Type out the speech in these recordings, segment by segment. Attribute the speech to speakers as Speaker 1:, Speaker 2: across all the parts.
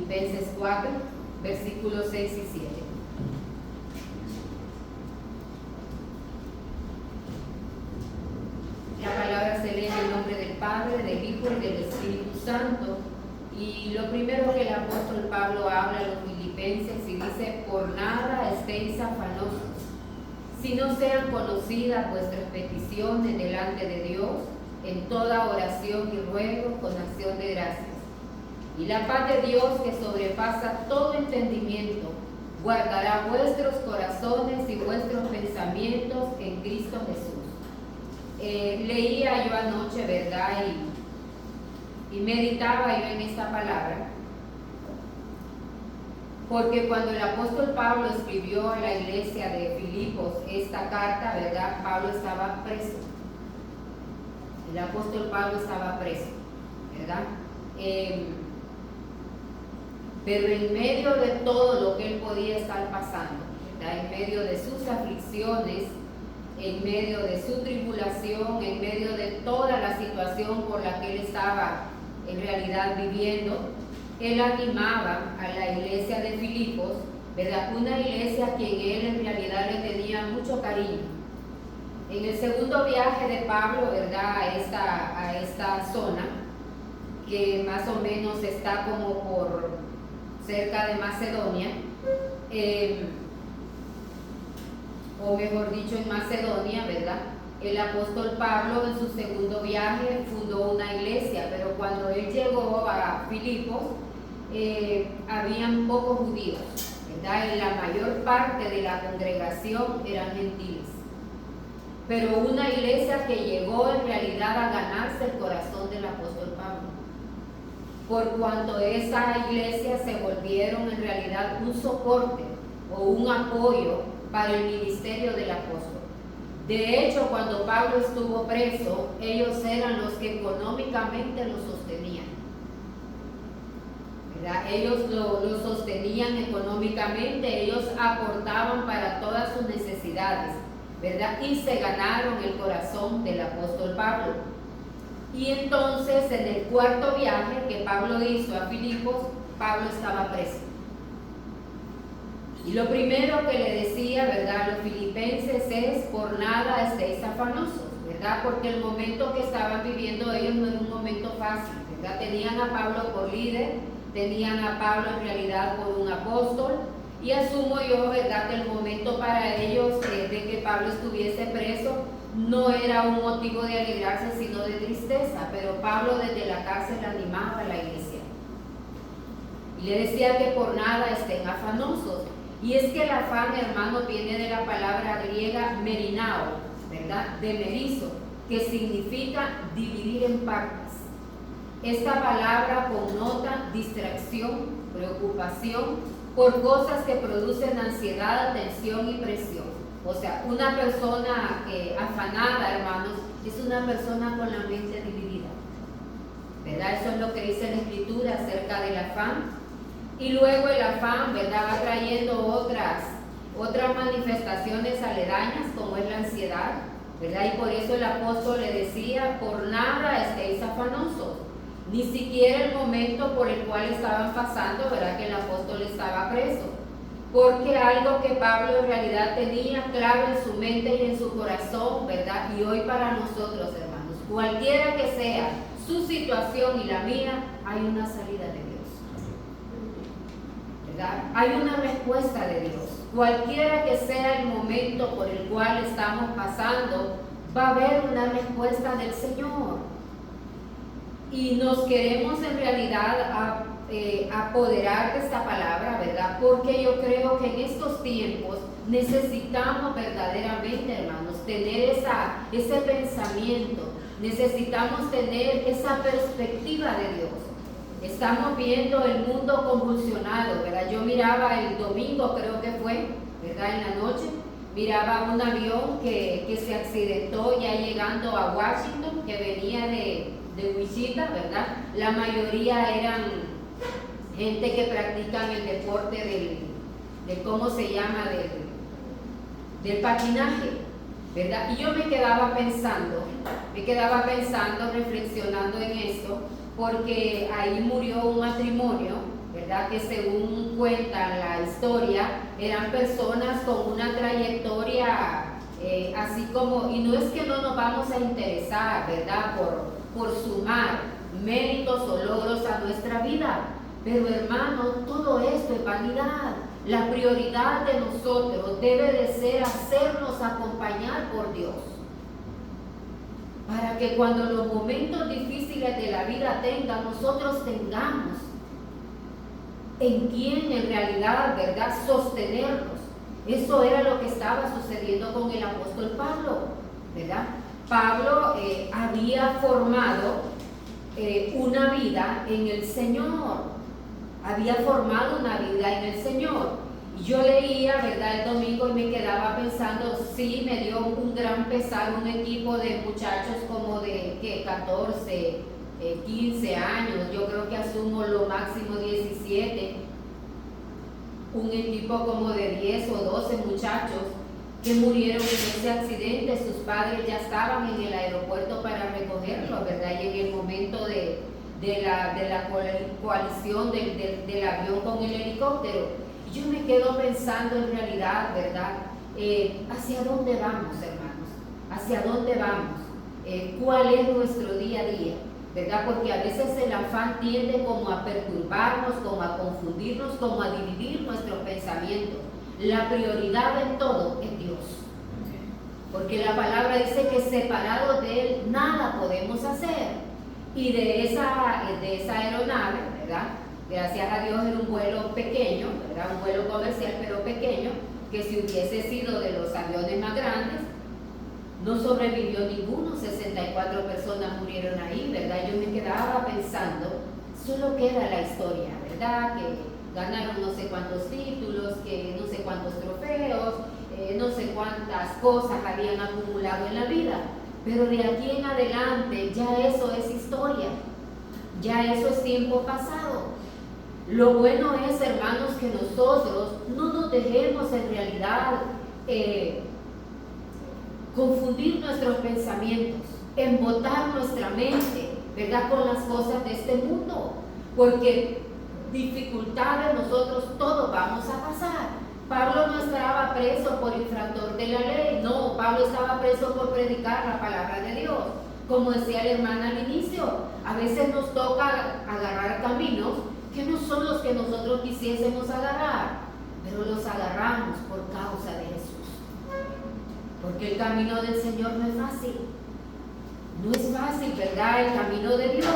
Speaker 1: Filipenses 4, versículos 6 y 7. La palabra se lee en el nombre del Padre, del Hijo y del Espíritu Santo. Y lo primero que el apóstol Pablo habla a los filipenses y dice: por nada estéis afanosos, si no sean conocidas vuestras peticiones delante de Dios, en toda oración y ruego con acción de gracias. Y la paz de Dios, que sobrepasa todo entendimiento, guardará vuestros corazones y vuestros pensamientos en Cristo Jesús. Leía yo anoche, ¿verdad? Y meditaba yo en esta palabra, porque cuando el apóstol Pablo escribió a la iglesia de Filipos esta carta, ¿verdad? Pablo estaba preso. El apóstol Pablo estaba preso, ¿verdad? Pero en medio de todo lo que él podía estar pasando, ¿verdad? En medio de sus aflicciones, en medio de su tribulación, en medio de toda la situación por la que él estaba en realidad viviendo, él animaba a la iglesia de Filipos, ¿verdad? Una iglesia a quien él en realidad le tenía mucho cariño. En el segundo viaje de Pablo, ¿verdad? A esta zona, que más o menos está como por cerca de Macedonia, o mejor dicho en Macedonia, ¿verdad? El apóstol Pablo en su segundo viaje fundó una iglesia, pero cuando él llegó a Filipos, habían pocos judíos, ¿verdad? Y la mayor parte de la congregación eran gentiles. Pero una iglesia que llegó en realidad a ganarse el corazón del apóstol Pablo, por cuanto esa iglesia se volvieron en realidad un soporte o un apoyo para el ministerio del apóstol. De hecho, cuando Pablo estuvo preso, ellos eran los que económicamente lo sostenían, ¿verdad? Ellos lo sostenían económicamente, ellos aportaban para todas sus necesidades, ¿verdad? Y se ganaron el corazón del apóstol Pablo. Y entonces, en el cuarto viaje que Pablo hizo a Filipos, Pablo estaba preso. Y lo primero que le decía, ¿verdad?, a los filipenses es: por nada estéis afanosos, ¿verdad? Porque el momento que estaban viviendo ellos no era un momento fácil, ¿verdad? Tenían a Pablo por líder, tenían a Pablo en realidad por un apóstol, y asumo yo, ¿verdad?, que el momento para ellos de que Pablo estuviese preso no era un motivo de alegrarse, sino de tristeza. Pero Pablo desde la cárcel animaba a la iglesia y le decía que por nada estén afanosos. Y es que el afán, hermano, viene de la palabra griega merinao, ¿verdad?, de merizo, que significa dividir en partes. Esta palabra connota distracción, preocupación por cosas que producen ansiedad, tensión y presión. O sea, una persona afanada, hermanos, es una persona con la mente dividida, ¿verdad? Eso es lo que dice la Escritura acerca del afán. Y luego el afán, ¿verdad?, va trayendo otras manifestaciones aledañas, como es la ansiedad, ¿verdad? Y por eso el apóstol le decía: por nada estéis afanosos. Ni siquiera el momento por el cual estaban pasando, ¿verdad?, que el apóstol estaba preso. Porque algo que Pablo en realidad tenía claro en su mente y en su corazón, ¿verdad? Y hoy para nosotros, hermanos, cualquiera que sea su situación y la mía, hay una salida de Dios, ¿verdad? Hay una respuesta de Dios. Cualquiera que sea el momento por el cual estamos pasando, va a haber una respuesta del Señor. Y nos queremos en realidad apoderar de esta palabra, ¿verdad? Porque yo creo que en estos tiempos necesitamos verdaderamente, hermanos, tener ese pensamiento, necesitamos tener esa perspectiva de Dios. Estamos viendo el mundo convulsionado, ¿verdad? Yo miraba el domingo, creo que fue, ¿verdad?, en la noche, miraba un avión que se accidentó ya llegando a Washington, que venía de Wichita, ¿verdad? La mayoría eran gente que practican el deporte del ¿cómo se llama?, del patinaje, ¿verdad? Y yo me quedaba pensando, reflexionando en esto, porque ahí murió un matrimonio, ¿verdad?, ¿verdad? Que según cuenta la historia, eran personas con una trayectoria así como, y no es que no nos vamos a interesar, ¿verdad? Por sumar méritos o logros a nuestra vida, pero hermano, todo esto es vanidad. La prioridad de nosotros debe de ser hacernos acompañar por Dios, para que cuando los momentos difíciles de la vida tengan, nosotros tengamos en quién en realidad, ¿verdad?, sostenernos. Eso era lo que estaba sucediendo con el apóstol Pablo, ¿verdad? Pablo había formado una vida en el Señor, había formado una vida en el Señor. Y yo leía, ¿verdad?, el domingo y me quedaba pensando, sí, me dio un gran pesar un equipo de muchachos como de, ¿qué?, 14, 15 años, yo creo que asumo lo máximo 17, un equipo como de 10 o 12 muchachos que murieron en ese accidente. Sus padres ya estaban en el aeropuerto para recogerlos, ¿verdad? Y en el momento de la coalición del avión con el helicóptero, yo me quedo pensando en realidad, ¿verdad? ¿Hacia dónde vamos, hermanos? ¿Hacia dónde vamos? ¿Cuál es nuestro día a día? ¿Verdad? Porque a veces el afán tiende como a perturbarnos, como a confundirnos, como a dividir nuestros pensamientos. La prioridad en todo es Dios. Porque la palabra dice que separados de Él nada podemos hacer. Y de esa aeronave, ¿verdad?, gracias a Dios era un vuelo pequeño, ¿verdad?, un vuelo comercial pero pequeño, que si hubiese sido de los aviones más grandes, no sobrevivió ninguno, 64 personas murieron ahí, ¿verdad? Yo me quedaba pensando, solo queda la historia, ¿verdad? Que ganaron no sé cuántos títulos, que no sé cuántos trofeos, no sé cuántas cosas habían acumulado en la vida, pero de aquí en adelante ya eso es historia, ya eso es tiempo pasado. Lo bueno es, hermanos, que nosotros no nos dejemos en realidad confundir nuestros pensamientos, embotar nuestra mente, ¿verdad?, con las cosas de este mundo, porque dificultades nosotros todos vamos a pasar. Pablo no estaba preso por infractor de la ley, no, Pablo estaba preso por predicar la palabra de Dios. Como decía la hermana al inicio, a veces nos toca agarrar caminos que no son los que nosotros quisiésemos agarrar, pero los agarramos por causa de Jesús. Porque el camino del Señor no es fácil. No es fácil, ¿verdad?, el camino de Dios.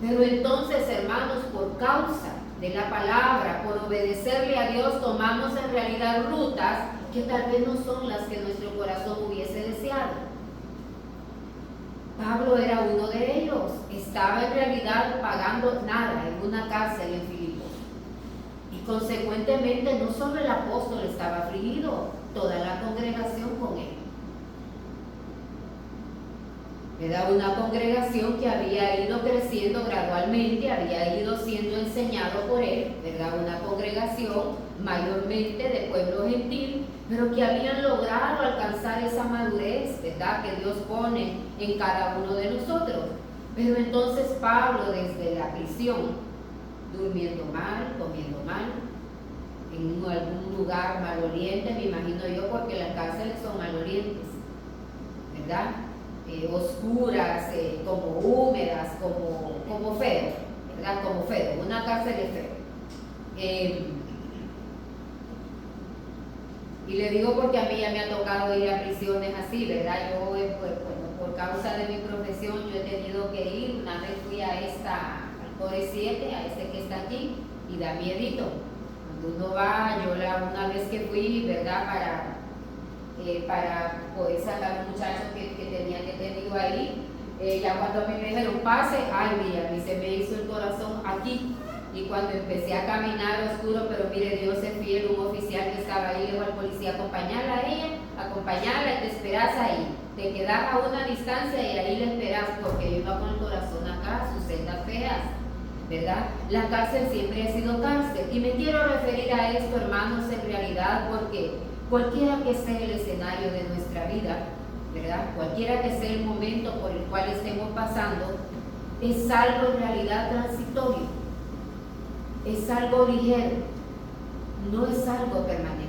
Speaker 1: Pero entonces, hermanos, por causa de la palabra, por obedecerle a Dios, tomamos en realidad rutas que tal vez no son las que nuestro corazón hubiese deseado. Pablo era uno de ellos. Estaba en realidad pagando nada en una cárcel en Filipos. Y consecuentemente no solo el apóstol estaba afligido, toda la congregación con él. Era una congregación que había ido creciendo gradualmente, había ido siendo enseñado por él, ¿verdad? Una congregación mayormente de pueblo gentil, pero que habían logrado alcanzar esa madurez, ¿verdad?, que Dios pone en cada uno de nosotros. Pero entonces Pablo, desde la prisión, durmiendo mal, comiendo mal, en algún lugar maloliente, me imagino yo, porque las cárceles son malolientes, ¿verdad?, oscuras, como húmedas, como feo, ¿verdad?, como feo, una cárcel es feo. Y le digo porque a mí ya me ha tocado ir a prisiones así, ¿verdad? Yo, por causa de mi profesión, yo he tenido que ir. Una vez fui al Core 7, a este que está aquí, y da miedito. Cuando uno va, una vez que fui, ¿verdad?, para poder sacar a un muchacho que tenía detenido ahí, ya cuando a mí me dijeron pase, ay, mira, a mí se me hizo el corazón aquí. Y cuando empecé a caminar oscuro, pero mire, Dios es fiel, un oficial que estaba ahí, le dijo al policía, acompañarla a ella, acompañarla y te esperas ahí. Te quedas a una distancia y ahí le esperas, porque yo iba con el corazón acá, sus celdas feas, ¿verdad? La cárcel siempre ha sido cárcel. Y me quiero referir a esto, hermanos, en realidad, porque cualquiera que sea el escenario de nuestra vida, ¿verdad?, cualquiera que sea el momento por el cual estemos pasando, es algo en realidad transitorio. es algo ligero, no es algo permanente.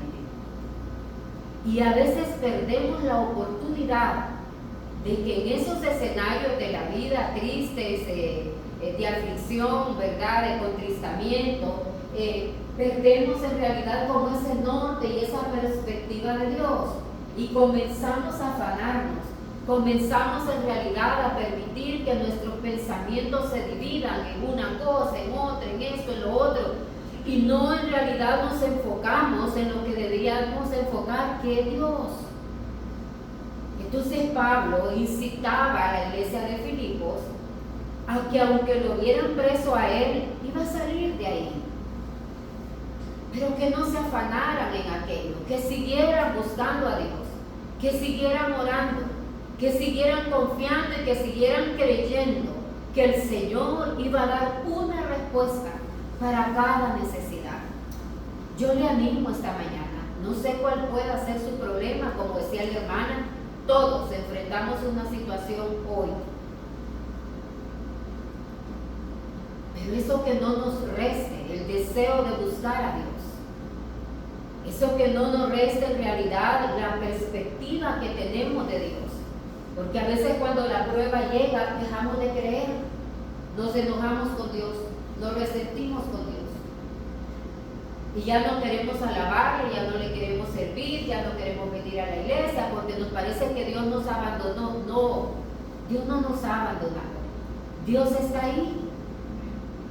Speaker 1: Y a veces perdemos la oportunidad de que en esos escenarios de la vida tristes, de aflicción, ¿verdad?, de contristamiento, perdemos en realidad como ese norte y esa perspectiva de Dios y comenzamos a afanarnos, comenzamos en realidad a permitir que nuestros pensamientos se dividan en una cosa, en otra, en esto, en lo otro, y no en realidad nos enfocamos en lo que deberíamos enfocar, que es Dios. Entonces Pablo incitaba a la iglesia de Filipos a que aunque lo vieran preso a él, iba a salir de ahí, pero que no se afanaran en aquello, que siguieran buscando a Dios, que siguieran orando, que siguieran confiando y que siguieran creyendo que el Señor iba a dar una respuesta para cada necesidad. Yo le animo esta mañana, no sé cuál pueda ser su problema, como decía la hermana, todos enfrentamos una situación hoy. Pero eso que no nos reste el deseo de buscar a Dios, eso que no nos reste en realidad la perspectiva que tenemos de Dios, porque a veces cuando la prueba llega dejamos de creer, nos enojamos con Dios, nos resentimos con Dios y ya no queremos alabarle, ya no le queremos servir, ya no queremos venir a la iglesia porque nos parece que Dios nos abandonó. No, Dios no nos ha abandonado, Dios está ahí.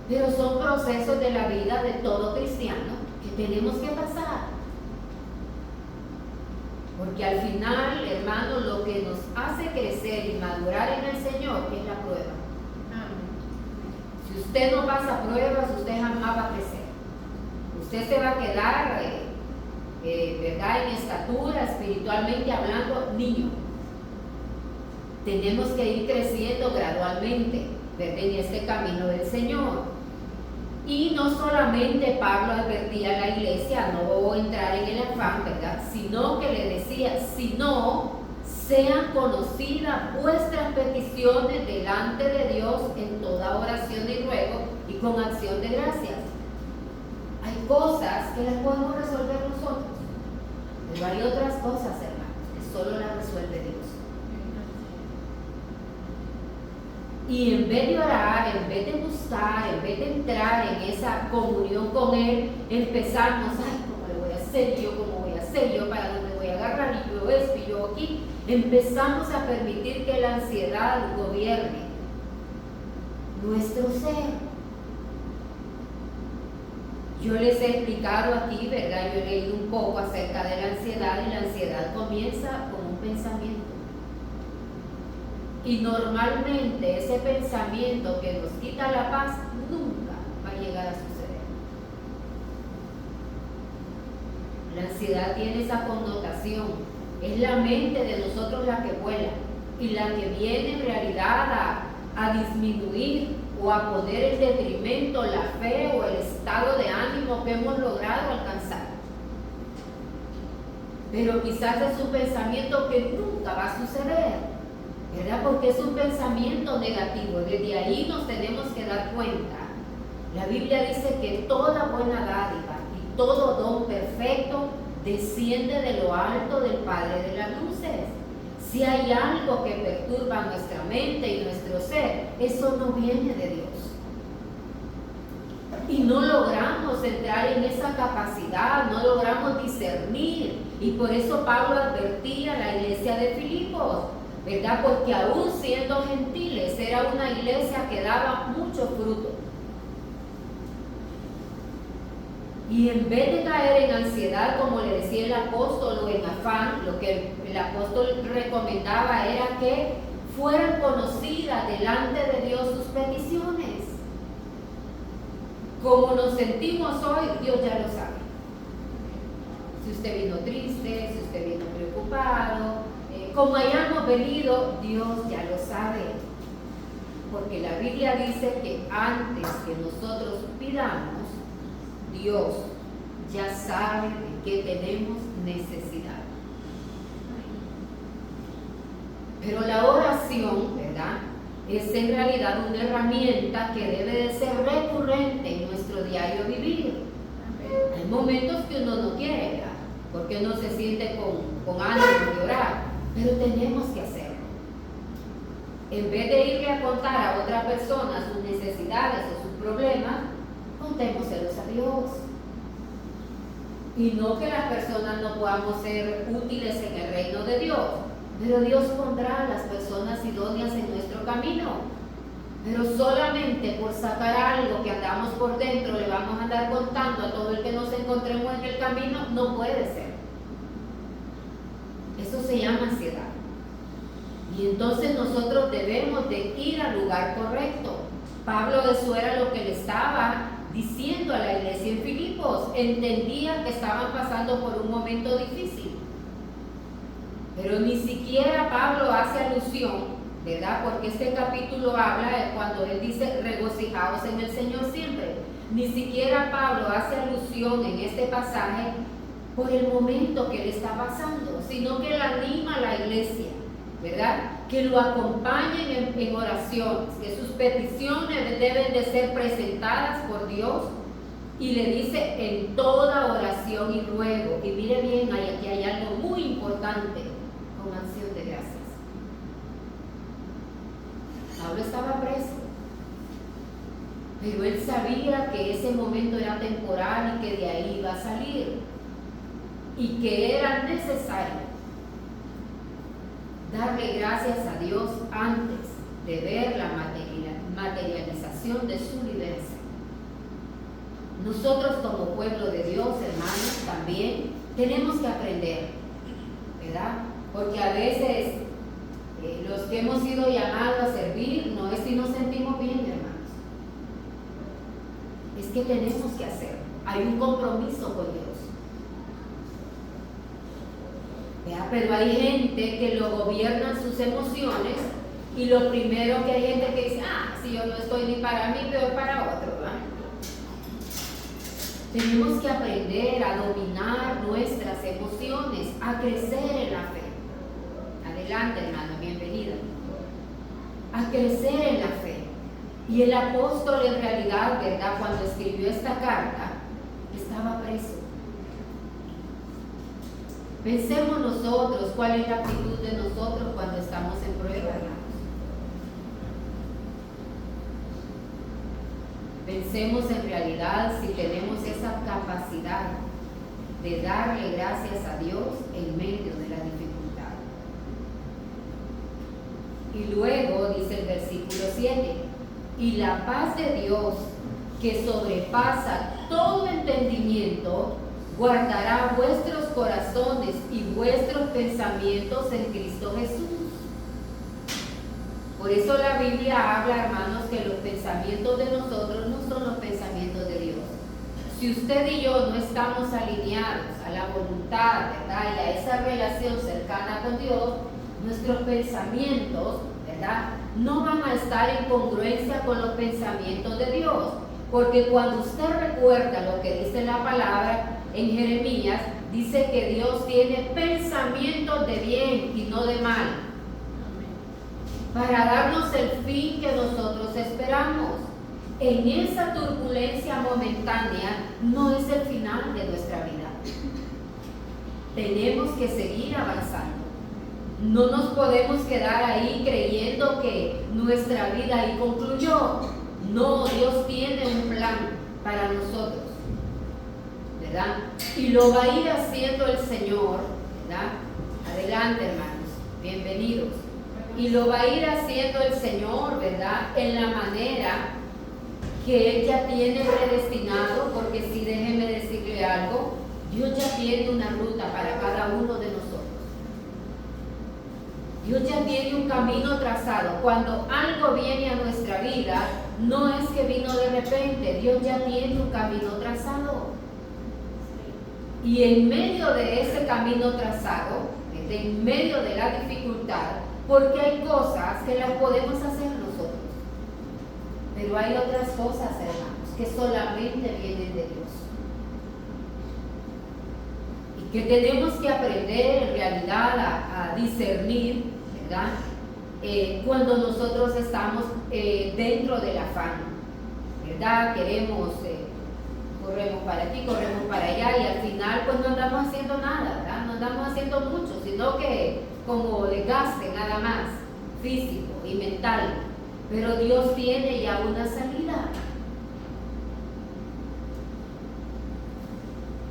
Speaker 1: Pero son procesos de la vida de todo cristiano que tenemos que pasar. Porque al final, hermanos, lo que nos hace crecer y madurar en el Señor es la prueba. Si usted no pasa pruebas, usted jamás va a crecer. Usted se va a quedar, ¿verdad?, en estatura, espiritualmente hablando, niño. Tenemos que ir creciendo gradualmente, ¿verdad?, en este camino del Señor. Y no solamente Pablo advertía a la iglesia a no entrar en el afán, ¿verdad?, sino que le decía, si no, sean conocidas vuestras peticiones delante de Dios en toda oración y ruego y con acción de gracias. Hay cosas que las podemos resolver nosotros, pero hay otras cosas, hermanos, que solo las resuelve Dios. Y en vez de orar, en vez de buscar, en vez de entrar en esa comunión con Él, empezamos, ay, ¿cómo le voy a hacer yo? ¿Cómo voy a hacer yo? ¿Para dónde voy a agarrar? Y yo esto, y yo aquí. Empezamos a permitir que la ansiedad gobierne nuestro ser. Yo les he explicado aquí, ¿verdad? Yo he leído un poco acerca de la ansiedad y la ansiedad comienza con un pensamiento. Y normalmente ese pensamiento que nos quita la paz nunca va a llegar a suceder. La ansiedad tiene esa connotación. Es la mente de nosotros la que vuela y la que viene en realidad a disminuir o a poner en detrimento la fe o el estado de ánimo que hemos logrado alcanzar. Pero quizás es un pensamiento que nunca va a suceder, ¿verdad? Porque es un pensamiento negativo. Desde ahí nos tenemos que dar cuenta. La Biblia dice que toda buena dádiva y todo don perfecto desciende de lo alto del Padre de las luces. Si hay algo que perturba nuestra mente y nuestro ser, eso no viene de Dios. Y no logramos entrar en esa capacidad, no logramos discernir. Y por eso Pablo advertía a la iglesia de Filipos, ¿verdad? Porque aún siendo gentiles, era una iglesia que daba mucho fruto. Y en vez de caer en ansiedad, como le decía el apóstol, o en afán, lo que el apóstol recomendaba era que fueran conocidas delante de Dios sus peticiones. Como nos sentimos hoy, Dios ya lo sabe. Si usted vino triste, si usted vino preocupado, como hayamos venido, Dios ya lo sabe. Porque la Biblia dice que antes que nosotros pidamos, Dios ya sabe de qué tenemos necesidad. Pero la oración, ¿verdad?, es en realidad una herramienta que debe de ser recurrente en nuestro nuestro diario vivir. Hay momentos que uno no quiere, ¿verdad? Porque uno se siente con ánimo de orar, pero tenemos que hacerlo. En vez de irle a contar a otra persona sus necesidades o sus problemas, contémoselos a Dios. Y no que las personas no podamos ser útiles en el reino de Dios, pero Dios pondrá a las personas idóneas en nuestro camino. Pero solamente por sacar algo que andamos por dentro le vamos a andar contando a todo el que nos encontremos en el camino, no puede ser. Eso se llama ansiedad. Y entonces nosotros debemos de ir al lugar correcto. Pablo, eso era lo que le estaba diciendo a la iglesia en Filipos. Entendía que estaban pasando por un momento difícil. Pero ni siquiera Pablo hace alusión, ¿verdad? Porque este capítulo habla de cuando él dice regocijaos en el Señor siempre. Ni siquiera Pablo hace alusión en este pasaje por el momento que le está pasando, sino que le anima a la iglesia, ¿verdad? Que lo acompañen en oraciones, que sus peticiones deben de ser presentadas por Dios, y le dice en toda oración y ruego. Y mire bien, aquí hay algo muy importante, con acción de gracias. Pablo estaba preso, pero él sabía que ese momento era temporal y que de ahí iba a salir, y que era necesario darle gracias a Dios antes de ver la materialización de su liberación. Nosotros como pueblo de Dios, hermanos, también tenemos que aprender, ¿verdad? Porque a veces los que hemos sido llamados a servir no es si nos sentimos bien, hermanos. Es que tenemos que hacer. Hay un compromiso con Dios. ¿Verdad? Pero hay gente que lo gobiernan sus emociones, y lo primero que hay gente que dice, si yo no estoy ni para mí, pero para otro, ¿verdad? Tenemos que aprender a dominar nuestras emociones, a crecer en la fe. Adelante, hermano, bienvenida. A crecer en la fe. Y el apóstol en realidad, ¿verdad?, cuando escribió esta carta, estaba preso. Pensemos nosotros cuál es la actitud de nosotros cuando estamos en prueba, hermanos. Pensemos en realidad si tenemos esa capacidad de darle gracias a Dios en medio de la dificultad. Y luego dice el versículo 7, y la paz de Dios, que sobrepasa todo entendimiento, guardará vuestros corazones y vuestros pensamientos en Cristo Jesús. Por eso la Biblia habla, hermanos, que los pensamientos de nosotros no son los pensamientos de Dios. Si usted y yo no estamos alineados a la voluntad, ¿verdad?, y a esa relación cercana con Dios, nuestros pensamientos, ¿verdad?, no van a estar en congruencia con los pensamientos de Dios. Porque cuando usted recuerda lo que dice la palabra en Jeremías, dice que Dios tiene pensamientos de bien y no de mal, para darnos el fin que nosotros esperamos. En esa turbulencia momentánea no es el final de nuestra vida. Tenemos que seguir avanzando. No nos podemos quedar ahí creyendo que nuestra vida ahí concluyó. No, Dios tiene un plan para nosotros, ¿verdad? Y lo va a ir haciendo el Señor, ¿verdad? Adelante, hermanos, bienvenidos. Y lo va a ir haciendo el Señor, ¿verdad?, en la manera que Él ya tiene predestinado, porque si déjeme decirle algo, Dios ya tiene una ruta para cada uno de nosotros. Dios ya tiene un camino trazado. Cuando algo viene a nuestra vida, no es que vino de repente, Dios ya tiene un camino trazado. Y en medio de ese camino trazado, en medio de la dificultad, porque hay cosas que las podemos hacer nosotros, pero hay otras cosas, hermanos, que solamente vienen de Dios. Y que tenemos que aprender en realidad a discernir, ¿verdad?, cuando nosotros estamos dentro del afán, ¿verdad? Queremos para aquí, corremos para allá y al final pues no andamos haciendo nada, ¿verdad? No andamos haciendo mucho, sino que como desgaste nada más, físico y mental. Pero Dios tiene ya una salida.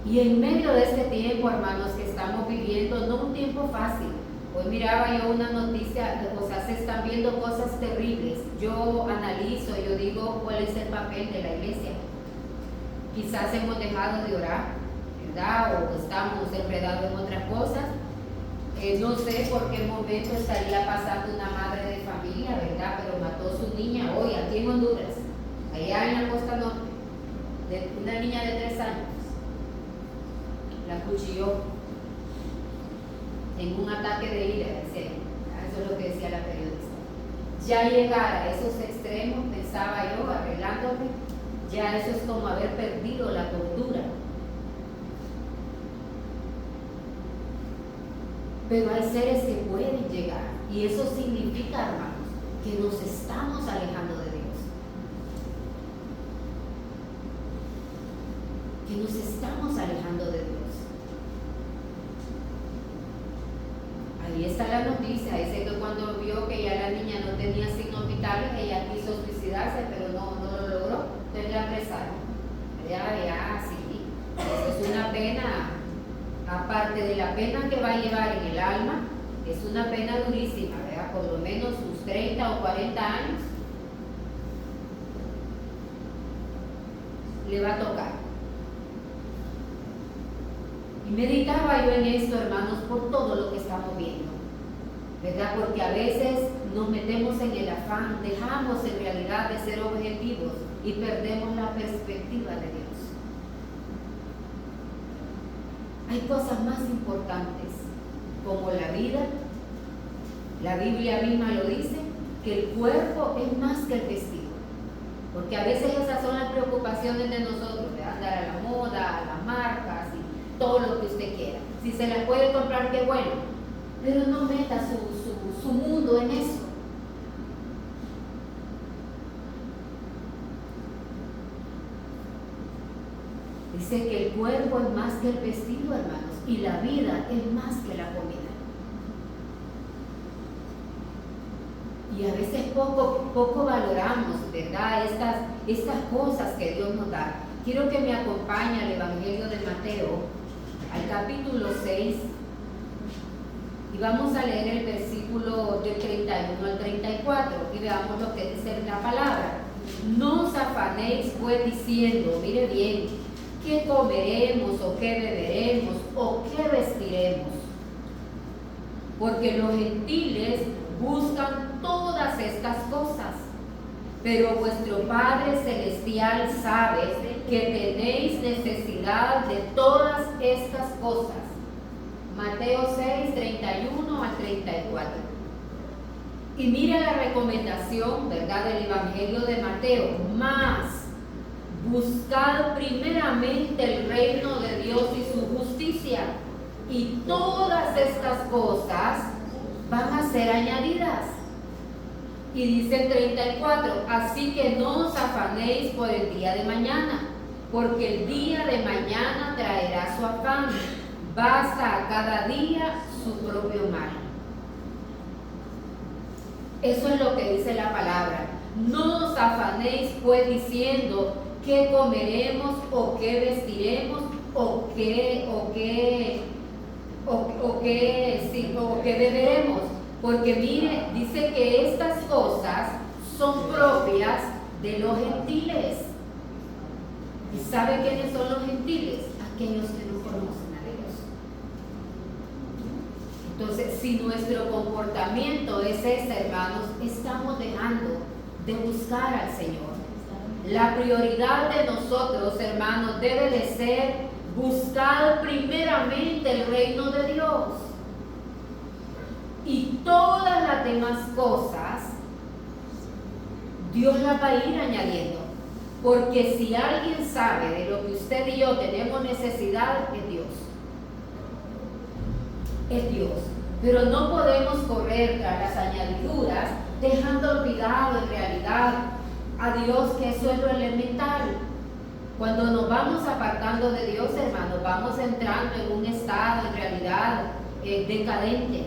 Speaker 1: Y en medio de este tiempo, hermanos, que estamos viviendo, no un tiempo fácil. Hoy miraba yo una noticia, o sea, se están viendo cosas terribles. Yo analizo, yo digo, ¿cuál es el papel de la iglesia? Quizás hemos dejado de orar, ¿verdad? O estamos enredados en otras cosas. No sé por qué momento estaría pasando una madre de familia, ¿verdad? Pero mató a su niña hoy, aquí en Honduras, allá en la costa norte, una niña de 3 años. La cuchilló en un ataque de ira, decía. Eso es lo que decía la periodista. Ya llegar a esos extremos, pensaba yo, arreglándome, ya eso es como haber perdido la cordura. Pero hay seres que pueden llegar, y eso significa, hermanos, que nos estamos alejando de Dios. Que nos estamos alejando de Dios. Ahí está la noticia, dice que cuando vio que ya la niña no tenía signos vitales, ella quiso suicidarse, pero no lo logró, entonces la apresaron. Ya, sí, eso es una pena, aparte de la pena que va a llevar en el alma, es una pena durísima, ¿verdad? Por lo menos sus 30 o 40 años le va a tocar. Y meditaba yo en esto, hermanos, por todo lo que estamos viendo, ¿verdad? Porque a veces nos metemos en el afán, dejamos en realidad de ser objetivos y perdemos la perspectiva de Dios. Hay cosas más importantes, como la vida. La Biblia misma lo dice, que el cuerpo es más que el vestido. Porque a veces esas son las preocupaciones de nosotros, de andar a la moda, a las marcas y todo lo que usted quiera. Si se las puede comprar, qué bueno. Pero no meta su mundo en eso. Dice que el cuerpo es más que el vestido, hermanos, y la vida es más que la comida. Y a veces poco valoramos, ¿verdad? Estas cosas que Dios nos da. Quiero que me acompañe al Evangelio de Mateo, al capítulo 6, y vamos a leer el versículo del 31 al 34, y veamos lo que dice la palabra. No os afanéis pues diciendo, mire bien, ¿qué comeremos o qué beberemos o qué vestiremos? Porque los gentiles buscan todas estas cosas, pero vuestro Padre Celestial sabe que tenéis necesidad de todas estas cosas. Mateo 6, 31 al 34. Y mira la recomendación, ¿verdad?, del Evangelio de Mateo. Más, buscad primeramente el reino de Dios y su justicia, y todas estas cosas van a ser añadidas. Y dice el 34, así que no os afanéis por el día de mañana, porque el día de mañana traerá su afán. Basta a cada día su propio mal. Eso es lo que dice la palabra. No os afanéis pues diciendo qué comeremos o qué vestiremos o qué beberemos. Porque mire, dice que estas cosas son propias de los gentiles. ¿Y sabe quiénes son los gentiles? Aquellos que no conocen a Dios. Entonces, si nuestro comportamiento es ese, hermanos, estamos dejando de buscar al Señor. La prioridad de nosotros, hermanos, debe de ser buscar primeramente el reino de Dios. Y todas las demás cosas, Dios las va a ir añadiendo. Porque si alguien sabe de lo que usted y yo tenemos necesidad, es Dios. Es Dios. Pero no podemos correr tras las añadiduras, dejando olvidado en realidad a Dios, que eso es lo elemental. Cuando nos vamos apartando de Dios, hermanos, vamos entrando en un estado en realidad decadente.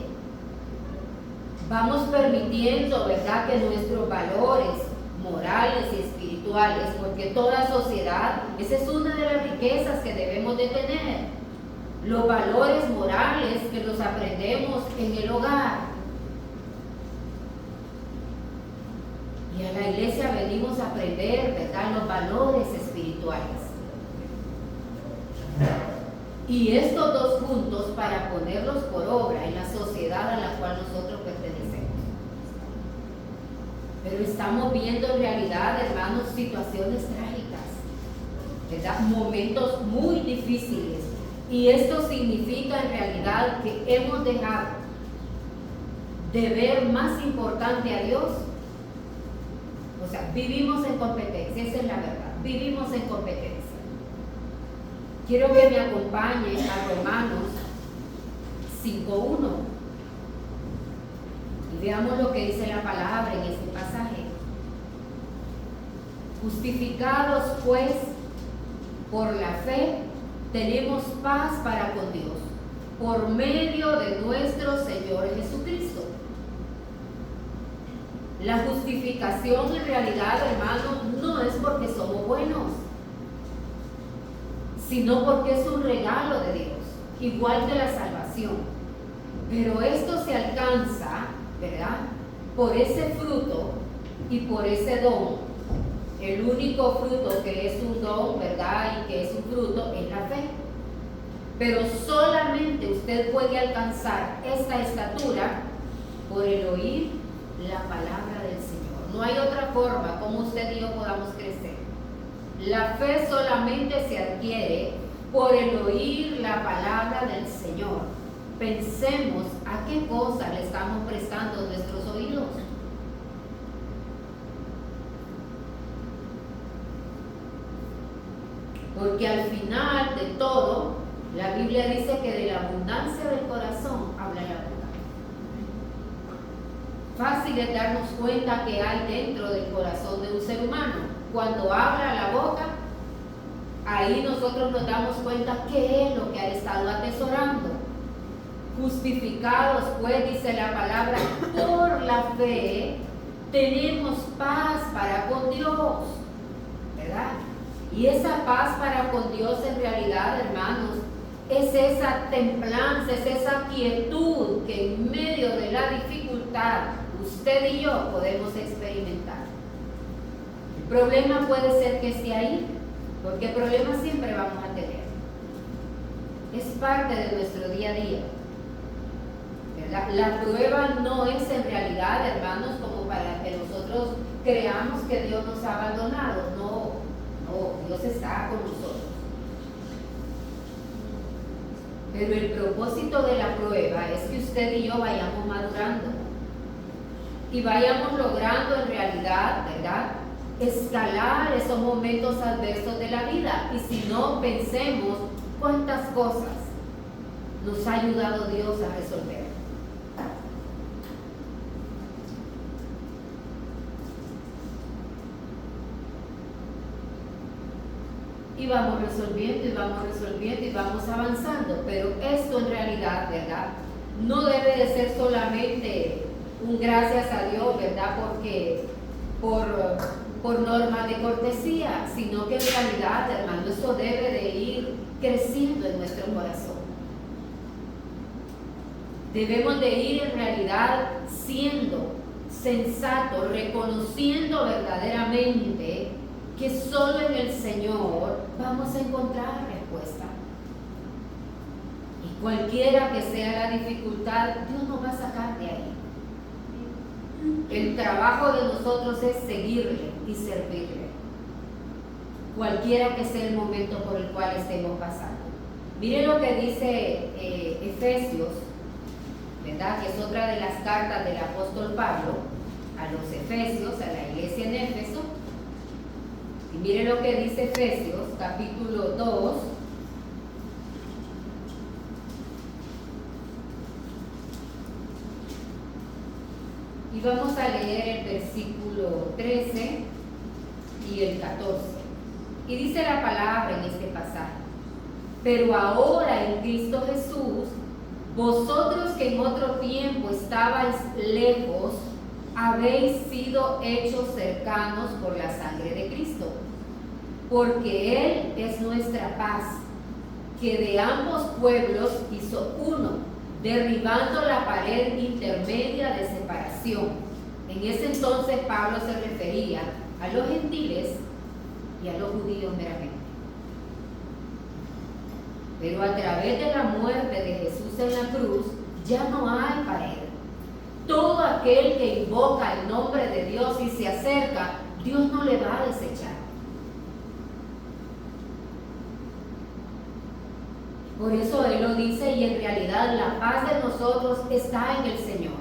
Speaker 1: Vamos permitiendo, ¿verdad?, que nuestros valores morales y espirituales, porque toda sociedad, esa es una de las riquezas que debemos de tener, los valores morales que los aprendemos en el hogar. Y a la iglesia venimos a aprender, ¿verdad?, los valores espirituales. Y estos dos juntos para ponerlos por obra en la sociedad a la cual nosotros pertenecemos. Pero estamos viendo en realidad, hermanos, situaciones trágicas, ¿verdad?, momentos muy difíciles. Y esto significa en realidad que hemos dejado de ver más importante a Dios. O sea, vivimos en competencia, esa es la verdad, vivimos en competencia. Quiero que me acompañe a Romanos 5:1 y veamos lo que dice la palabra en este pasaje. Justificados pues por la fe, tenemos paz para con Dios, por medio de nuestro Señor Jesucristo. La justificación en realidad, hermanos, no es porque somos buenos, sino porque es un regalo de Dios, igual que la salvación. Pero esto se alcanza, ¿verdad?, por ese fruto y por ese don. El único fruto que es un don, ¿verdad?, y que es un fruto es la fe. Pero solamente usted puede alcanzar esta estatura por el oír la palabra del Señor. No hay otra forma como usted y yo podamos crecer. La fe solamente se adquiere por el oír la palabra del Señor. Pensemos a qué cosa le estamos prestando nuestros oídos. Porque al final de todo, la Biblia dice que de la abundancia del corazón habla la boca. Fácil es darnos cuenta que hay dentro del corazón de un ser humano. Cuando habla la boca, ahí nosotros nos damos cuenta qué es lo que ha estado atesorando. Justificados, pues, dice la palabra, por la fe, tenemos paz para con Dios, ¿verdad? Y esa paz para con Dios en realidad, hermanos, es esa templanza, es esa quietud que en medio de la dificultad usted y yo podemos experimentar. El problema puede ser que esté ahí, porque problemas siempre vamos a tener. Es parte de nuestro día a día, ¿verdad? La prueba no es en realidad, hermanos, como para que nosotros creamos que Dios nos ha abandonado. No, Dios está con nosotros. Pero el propósito de la prueba es que usted y yo vayamos madurando y vayamos logrando en realidad, ¿verdad?, escalar esos momentos adversos de la vida. Y si no, pensemos cuántas cosas nos ha ayudado Dios a resolver. Y vamos resolviendo y vamos resolviendo y vamos avanzando. Pero esto en realidad, ¿verdad?, no debe de ser solamente un gracias a Dios, ¿verdad?, porque por norma de cortesía, sino que en realidad, hermano, eso debe de ir creciendo en nuestro corazón. Debemos de ir en realidad siendo sensatos, reconociendo verdaderamente que solo en el Señor vamos a encontrar respuesta. Y cualquiera que sea la dificultad, Dios nos va a sacar de ahí. El trabajo de nosotros es seguirle y servirle, cualquiera que sea el momento por el cual estemos pasando. Miren lo que dice Efesios, ¿verdad?, que es otra de las cartas del apóstol Pablo a los Efesios, a la iglesia en Éfeso. Y miren lo que dice Efesios, capítulo 2. Y vamos a leer el versículo 13 y el 14. Y dice la palabra en este pasaje: pero ahora en Cristo Jesús, vosotros que en otro tiempo estabais lejos, habéis sido hechos cercanos por la sangre de Cristo, porque Él es nuestra paz, que de ambos pueblos hizo uno, derribando la pared intermedia de separación. En ese entonces Pablo se refería a los gentiles y a los judíos meramente. Pero a través de la muerte de Jesús en la cruz, ya no hay pared. Todo aquel que invoca el nombre de Dios y se acerca, Dios no le va a desechar. Por eso Él lo dice, y en realidad la paz de nosotros está en el Señor.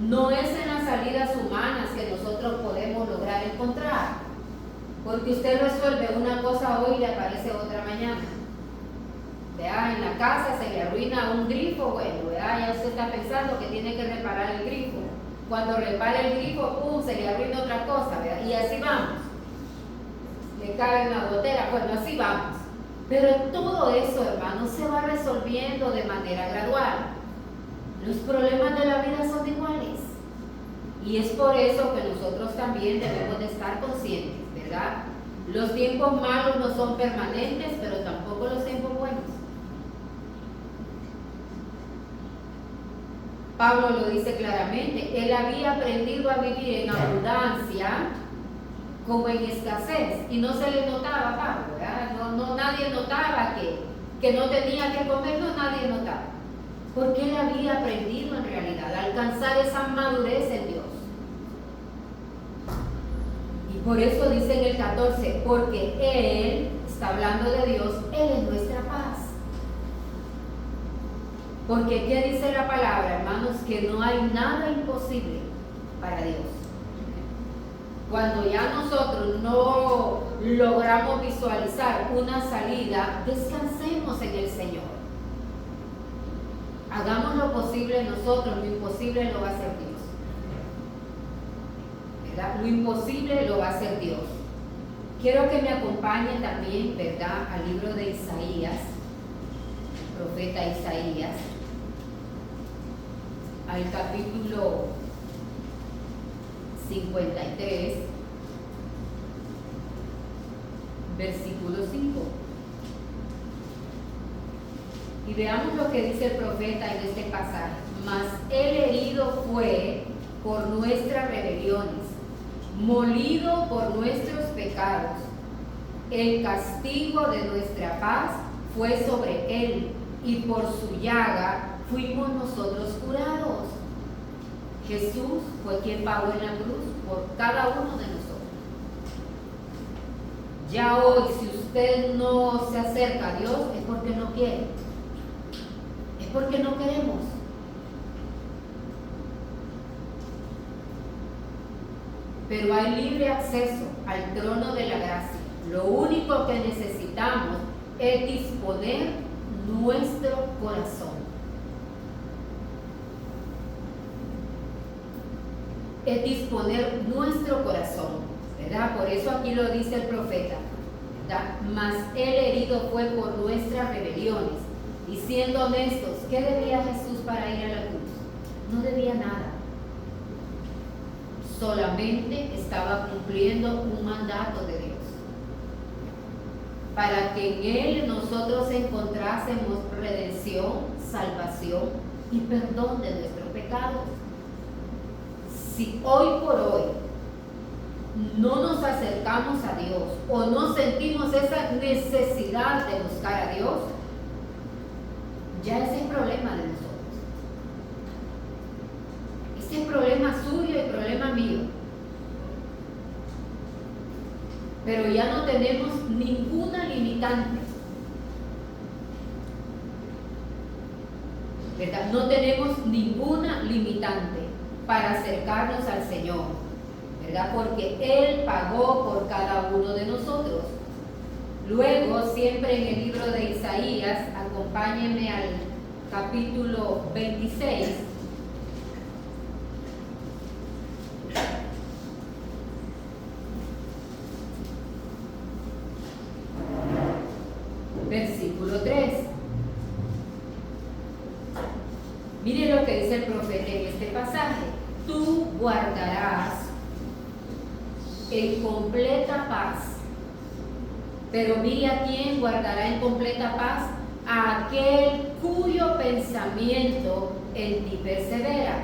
Speaker 1: No es en las salidas humanas que nosotros podemos lograr encontrar. Porque usted resuelve una cosa hoy y le aparece otra mañana. Vea, en la casa se le arruina un grifo, bueno, vea, ya usted está pensando que tiene que reparar el grifo. Cuando repara el grifo, ¡pum!, se le arruina otra cosa, vea, y así vamos. Le cae una gotera, bueno, así vamos. Pero todo eso, hermanos, se va resolviendo de manera gradual. Los problemas de la vida son iguales. Y es por eso que nosotros también debemos de estar conscientes, ¿verdad? Los tiempos malos no son permanentes, pero tampoco los tiempos buenos. Pablo lo dice claramente: él había aprendido a vivir en abundancia como en escasez, y no se le notaba a Pablo, ¿verdad? No, nadie notaba que no tenía que comer, no, nadie notaba, porque él había aprendido en realidad a alcanzar esa madurez en Dios. Y por eso dice en el 14, porque Él, está hablando de Dios, Él es nuestra paz. Porque ¿qué dice la palabra, hermanos? Que no hay nada imposible para Dios. Cuando ya nosotros no logramos visualizar una salida, descansemos en el Señor. Hagamos lo posible nosotros, lo imposible lo va a hacer Dios. ¿Verdad? Lo imposible lo va a hacer Dios. Quiero que me acompañen también, ¿verdad?, al libro de Isaías, el profeta Isaías, al capítulo 53, versículo 5. Y veamos lo que dice el profeta en este pasaje. Mas el herido fue por nuestras rebeliones, molido por nuestros pecados. El castigo de nuestra paz fue sobre él, y por su llaga fuimos nosotros curados. Jesús fue quien pagó en la cruz por cada uno de nosotros. Ya hoy, si usted no se acerca a Dios, es porque no quiere. Es porque no queremos. Pero hay libre acceso al trono de la gracia. Lo único que necesitamos es disponer nuestro corazón. Es disponer nuestro corazón, ¿verdad? Por eso aquí lo dice el profeta, ¿verdad? Mas el herido fue por nuestras rebeliones. Y siendo honestos, ¿qué debía Jesús para ir a la cruz? No debía nada. Solamente estaba cumpliendo un mandato de Dios, para que en Él nosotros encontrásemos redención, salvación y perdón de nuestros pecados. Si hoy por hoy no nos acercamos a Dios o no sentimos esa necesidad de buscar a Dios, ya ese es problema de nosotros. Ese es problema suyo y problema mío. Pero ya no tenemos ninguna limitante, ¿verdad? No tenemos ninguna limitante para acercarnos al Señor, ¿verdad? Porque Él pagó por cada uno de nosotros. Luego, siempre en el libro de Isaías, acompáñenme al capítulo 26. Mire lo que dice el profeta en este pasaje. Tú guardarás en completa paz. Pero mire a quién guardará en completa paz: a aquel cuyo pensamiento en ti persevera,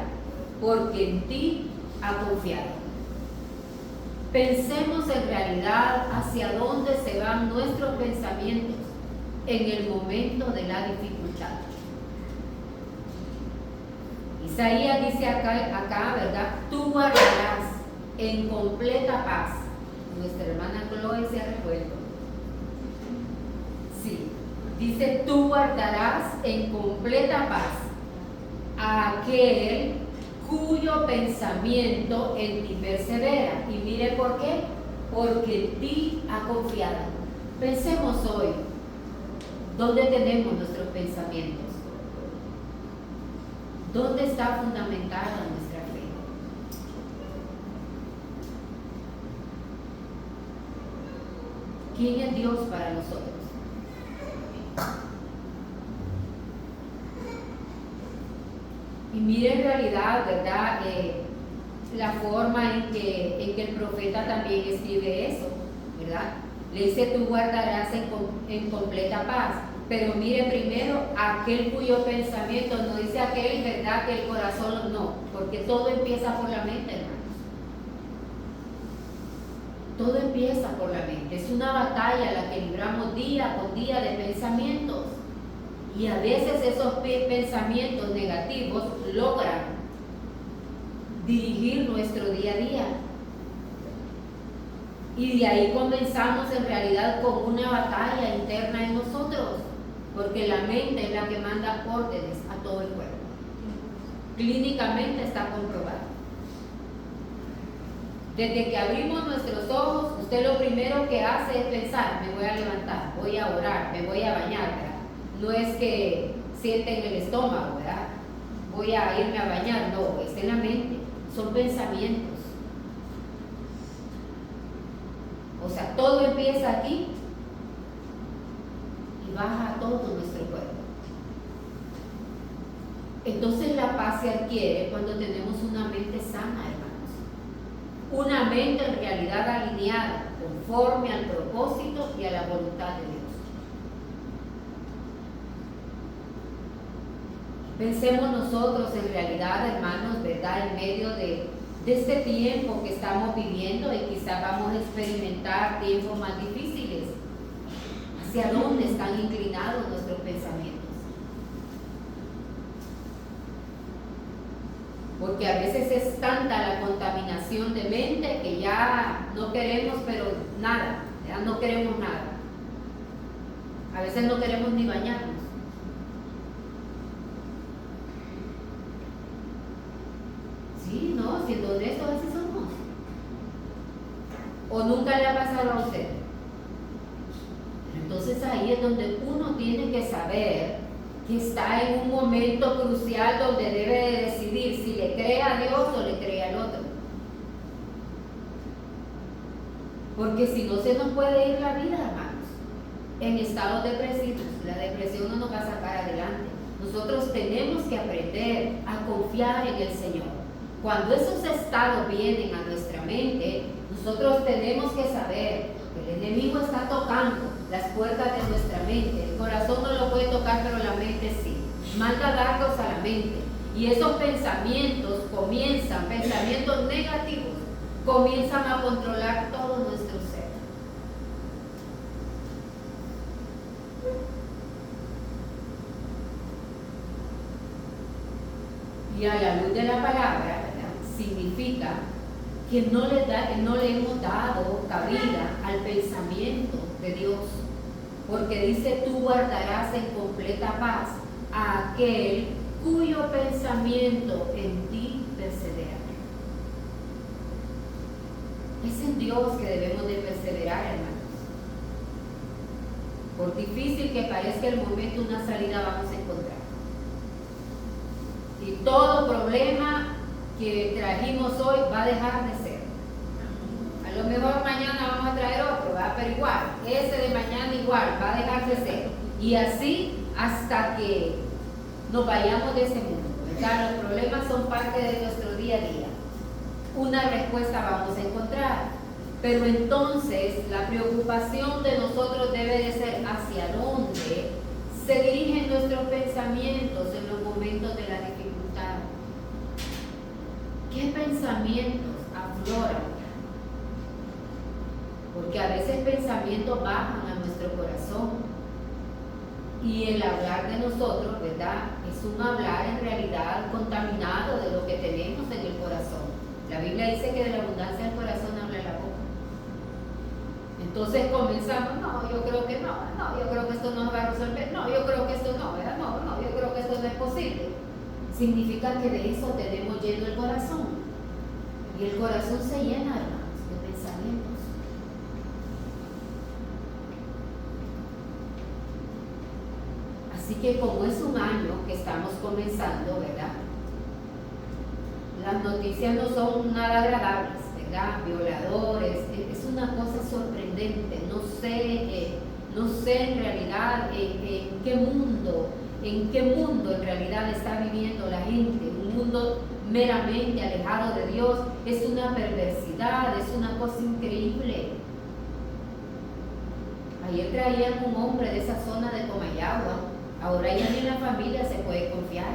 Speaker 1: porque en ti ha confiado. Pensemos en realidad hacia dónde se van nuestros pensamientos en el momento de la dificultad. Isaías dice acá, ¿verdad? Tú guardarás en completa paz. Nuestra hermana Chloe se ha revuelto. Sí, dice: tú guardarás en completa paz a aquel cuyo pensamiento en ti persevera. Y mire por qué: porque en ti ha confiado. Pensemos hoy, ¿dónde tenemos nuestros pensamientos? ¿Dónde está fundamentada nuestra fe? ¿Quién es Dios para nosotros? Y mire en realidad, ¿verdad? La forma en que el profeta también escribe eso, ¿verdad? Le dice: tú guardarás en completa paz. Pero mire primero aquel cuyo pensamiento, no dice aquel, ¿verdad? Que el corazón no, porque todo empieza por la mente, hermanos. Todo empieza por la mente. Es una batalla la que libramos día con día de pensamientos. Y a veces esos pensamientos negativos logran dirigir nuestro día a día. Y de ahí comenzamos en realidad con una batalla interna en nosotros, porque la mente es la que manda órdenes a todo el cuerpo. Clínicamente está comprobado. Desde que abrimos nuestros ojos, usted lo primero que hace es pensar: me voy a levantar, voy a orar, me voy a bañar, ¿verdad? No es que siente en el estómago, ¿verdad? Voy a irme a bañar, no, es en la mente, son pensamientos. O sea, todo empieza aquí y baja a todo nuestro cuerpo. Entonces la paz se adquiere cuando tenemos una mente sana, hermanos. Una mente en realidad alineada, conforme al propósito y a la voluntad de Dios. Pensemos nosotros en realidad, hermanos, ¿verdad? En medio de este tiempo que estamos viviendo, y quizás vamos a experimentar tiempos más difíciles. ¿Hacia dónde están inclinados nuestros pensamientos? Porque a veces es tanta la contaminación de mente que ya no queremos, pero nada, ya no queremos nada. A veces no queremos ni bañarnos. Sí, no, siendo honestos, así somos. ¿O nunca le ha pasado a usted? Entonces ahí es donde uno tiene que saber que está en un momento crucial donde debe de decidir si le cree a Dios o le cree al otro. Porque si no, se nos puede ir la vida, hermanos, en estados depresivos. La depresión no nos va a sacar adelante. Nosotros tenemos que aprender a confiar en el Señor. Cuando esos estados vienen a nuestra mente, nosotros tenemos que saber que el enemigo está tocando las puertas de nuestra mente. El corazón no lo puede tocar, pero la mente sí. Manda dardos a la mente. Y esos pensamientos pensamientos negativos, comienzan a controlar todo nuestro ser. Y a la luz de la palabra, ¿verdad?, significa que no le hemos dado cabida al pensamiento de Dios, porque dice: tú guardarás en completa paz a aquel cuyo pensamiento en ti persevera. Es en Dios que debemos de perseverar, hermanos. Por difícil que parezca el momento, una salida vamos a encontrar. Y todo problema que trajimos hoy va a dejar de ser. A lo mejor mañana vamos a traer otro, ¿verdad? Pero igual, ese de mañana igual va a dejar de ser. Y así hasta que nos vayamos de ese mundo, ¿verdad? Los problemas son parte de nuestro día a día. Una respuesta vamos a encontrar, pero entonces la preocupación de nosotros debe de ser hacia dónde se dirigen nuestros pensamientos en los momentos de la dificultad. ¿Qué pensamientos afloran? Porque a veces pensamientos bajan a nuestro corazón y el hablar de nosotros, ¿verdad? Es un hablar en realidad contaminado de lo que tenemos en el corazón. La Biblia dice que de la abundancia del corazón habla la boca. Entonces comenzamos, no, yo creo que no, yo creo que esto no va a resolver, no, yo creo que esto no, ¿verdad? No, yo creo que esto no es posible. Significa que de eso tenemos lleno el corazón. Y el corazón se llena, hermanos, de pensamientos. Así que como es un año que estamos comenzando, ¿verdad? Las noticias no son nada agradables, ¿verdad? Violadores, es una cosa sorprendente. No sé en realidad en qué mundo en realidad está viviendo la gente. Un mundo meramente alejado de Dios. Es una perversidad, es una cosa increíble. Ayer traían un hombre de esa zona de Comayagua. Ahora ya ni en la familia se puede confiar.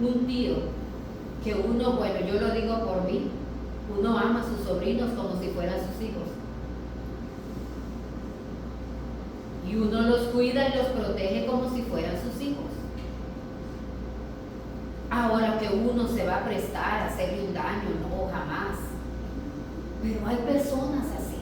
Speaker 1: Un tío que uno, bueno, yo lo digo por mí, uno ama a sus sobrinos como si fueran sus hijos. Y uno los cuida y los protege como si fueran sus hijos. Ahora que uno se va a prestar a hacerle un daño, no, jamás. Pero hay personas así.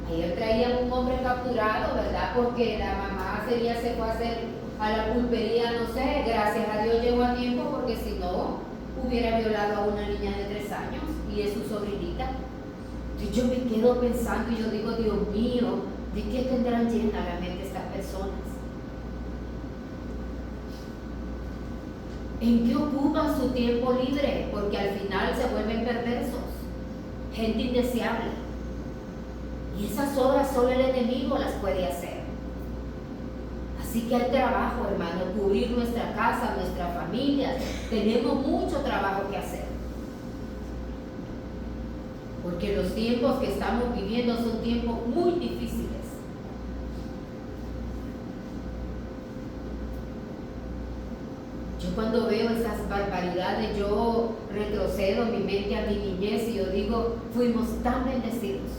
Speaker 1: Ayer traían un hombre capturado, ¿verdad? Porque la mamá se fue a hacer a la pulpería, no sé, gracias a Dios llegó a tiempo, porque si no, hubiera violado a una niña de 3 años y es su sobrinita. Entonces yo me quedo pensando y yo digo, Dios mío, ¿de qué tendrán llena la mente estas personas? ¿En qué ocupan su tiempo libre? Porque al final se vuelven perversos, gente indeseable. Y esas obras solo el enemigo las puede hacer. Así que hay trabajo, hermano, cubrir nuestra casa, nuestra familia. Tenemos mucho trabajo que hacer. Porque los tiempos que estamos viviendo son tiempos muy difíciles. Yo cuando veo esas barbaridades, yo retrocedo mi mente a mi niñez y yo digo, fuimos tan bendecidos.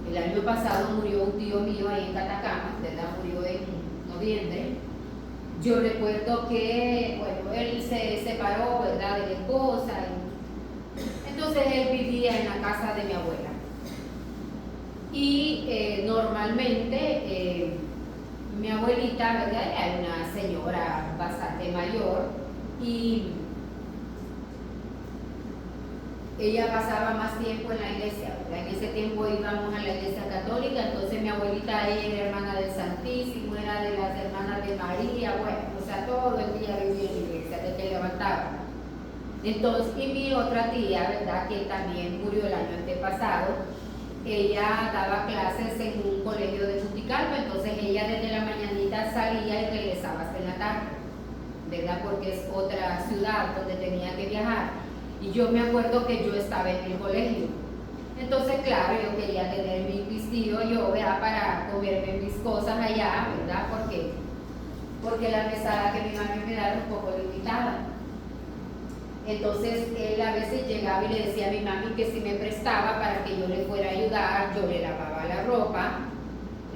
Speaker 1: El año pasado murió un tío mío ahí en Catacama, ¿verdad? Murió en noviembre. Yo recuerdo que, bueno, él se separó, ¿verdad?, de la esposa. Entonces él vivía en la casa de mi abuela. Y normalmente mi abuelita, ¿verdad?, era una señora bastante mayor y ella pasaba más tiempo en la iglesia, ¿verdad? En ese tiempo íbamos a la iglesia católica, entonces mi abuelita, ella era hermana del Santísimo, era de las hermanas de María, bueno, o sea, todo el día vivía en la iglesia, desde que levantaba. Entonces, y mi otra tía, ¿verdad?, que también murió el año antepasado, ella daba clases en un colegio de Juticalpa, entonces ella desde la mañanita salía y regresaba hasta en la tarde, ¿verdad?, porque es otra ciudad donde tenía que viajar. Y yo me acuerdo que yo estaba en el colegio. Entonces, claro, yo quería tener mi pistillo, yo, ¿verdad?, para comerme mis cosas allá, ¿verdad? Porque la mesada que mi mami me daba era un poco limitada. Entonces, él a veces llegaba y le decía a mi mami que si me prestaba para que yo le fuera a ayudar, yo le lavaba la ropa,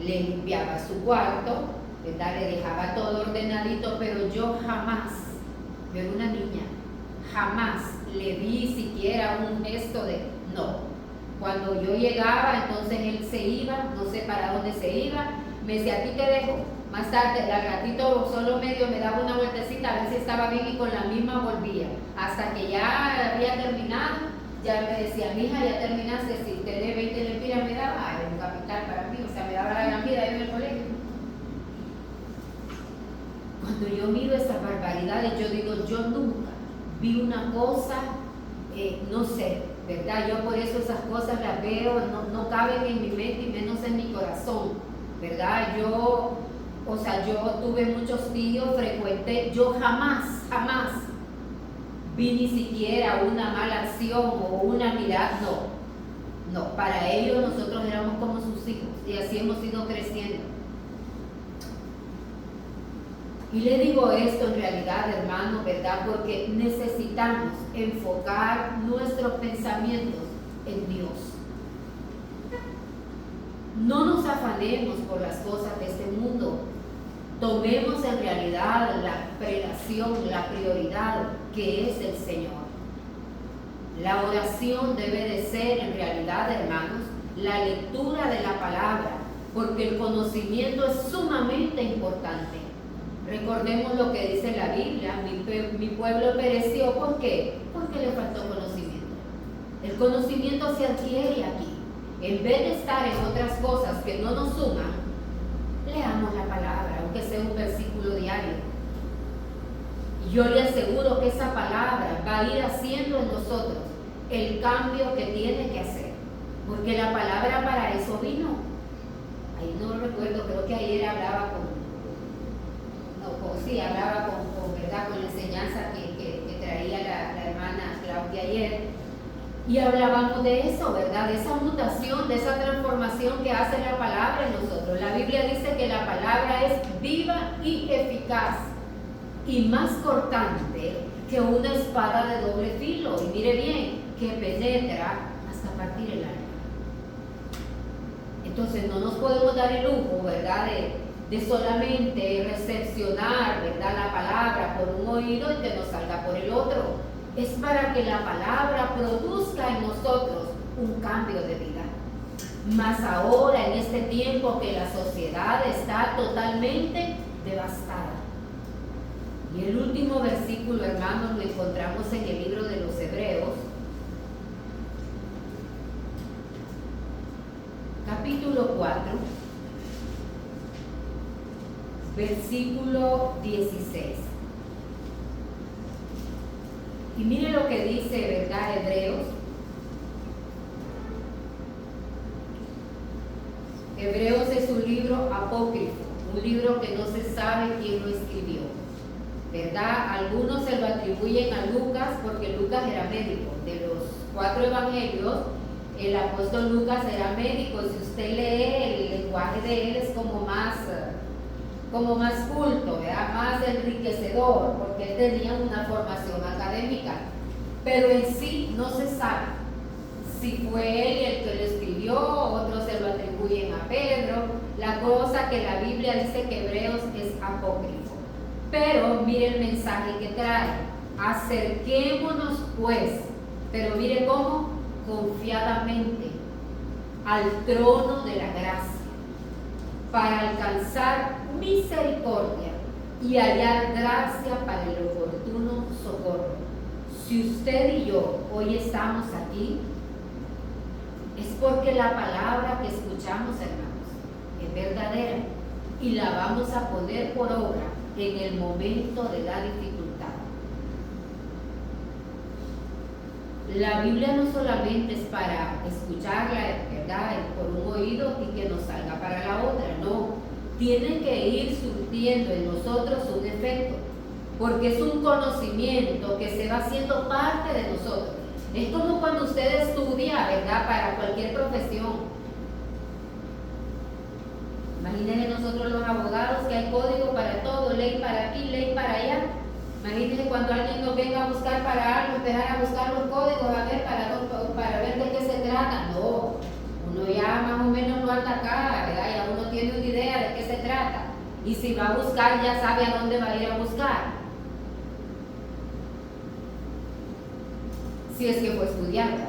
Speaker 1: le limpiaba su cuarto, ¿verdad?, le dejaba todo ordenadito, pero yo jamás, yo era una niña, jamás le vi siquiera un gesto de no. Cuando yo llegaba, entonces él se iba, no sé para dónde se iba, me decía, a ti te dejo. Más tarde, al ratito solo medio me daba una vueltecita a ver si estaba bien y con la misma volvía. Hasta que ya había terminado, ya me decía, mija, ya terminaste, si te dé 20 lempiras me daba, era un capital para mí, o sea, me daba la gran vida en el colegio. Cuando yo miro esas barbaridades, yo digo, yo nunca vi una cosa, no sé, ¿verdad? Yo por eso esas cosas las veo, no caben en mi mente y menos en mi corazón. ¿verdad? Yo tuve muchos tíos, frecuenté, yo jamás vi ni siquiera una mala acción o una mirada, no, para ellos nosotros éramos como sus hijos y así hemos ido creciendo. Y le digo esto en realidad, hermano, ¿verdad? Porque necesitamos enfocar nuestros pensamientos en Dios. No nos afanemos por las cosas de este mundo. Tomemos en realidad la prelación, la prioridad que es el Señor. La oración debe de ser en realidad, hermanos, la lectura de la palabra, porque el conocimiento es sumamente importante. Recordemos lo que dice la Biblia: mi pueblo pereció, ¿por qué? Porque le faltó conocimiento. El conocimiento se adquiere aquí. En vez de estar en otras cosas que no nos suman, leamos la palabra, aunque sea un versículo diario. Y yo le aseguro que esa palabra va a ir haciendo en nosotros el cambio que tiene que hacer, porque la palabra para eso vino. Ahí no recuerdo, creo que ayer hablaba ¿verdad? Con la enseñanza que traía la hermana Claudia ayer, y hablábamos de eso, ¿verdad? De esa mutación, de esa transformación que hace la palabra en nosotros. La Biblia dice que la palabra es viva y eficaz y más cortante que una espada de doble filo, y mire bien, que penetra hasta partir el alma. Entonces no nos podemos dar el lujo, ¿verdad?, de solamente recepcionar, ¿verdad?, la palabra por un oído y que nos salga por el otro. Es para que la palabra produzca en nosotros un cambio de vida. Más ahora, en este tiempo que la sociedad está totalmente devastada. Y el último versículo, hermanos, lo encontramos en el libro de los Hebreos, capítulo 4, versículo 16. Y mire lo que dice, ¿verdad?, Hebreos. Hebreos es un libro apócrifo, un libro que no se sabe quién lo escribió, ¿verdad? Algunos se lo atribuyen a Lucas, porque Lucas era médico. De los 4 evangelios, el apóstol Lucas era médico. Si usted lee, el lenguaje de él es como más culto, ¿verdad?, más enriquecedor, porque él tenía una formación académica, pero en sí no se sabe si fue él el que lo escribió. Otros se lo atribuyen a Pedro. La cosa que la Biblia dice que Hebreos es apócrifo, pero mire el mensaje que trae: acerquémonos pues, pero mire cómo, confiadamente al trono de la gracia, para alcanzar misericordia y hallar gracia para el oportuno socorro. Si usted y yo hoy estamos aquí, es porque la palabra que escuchamos, hermanos, es verdadera y la vamos a poner por obra en el momento de la dificultad. La Biblia no solamente es para escucharla, ¿verdad?, por un oído y que nos salga para la otra, no. Tiene que ir surtiendo en nosotros un efecto, porque es un conocimiento que se va haciendo parte de nosotros. Es como cuando usted estudia, ¿verdad?, para cualquier profesión. Imagínense nosotros los abogados, que hay código para todo, ley para aquí, ley para allá. Imagínense cuando alguien nos venga a buscar para algo, empezar a buscar los códigos, a ver para ver de qué se trata. No, uno ya más o menos no anda acá, ¿verdad? Ya uno tiene una idea de qué se trata. Y si va a buscar, ya sabe a dónde va a ir a buscar. Si es que fue estudiar, ¿verdad?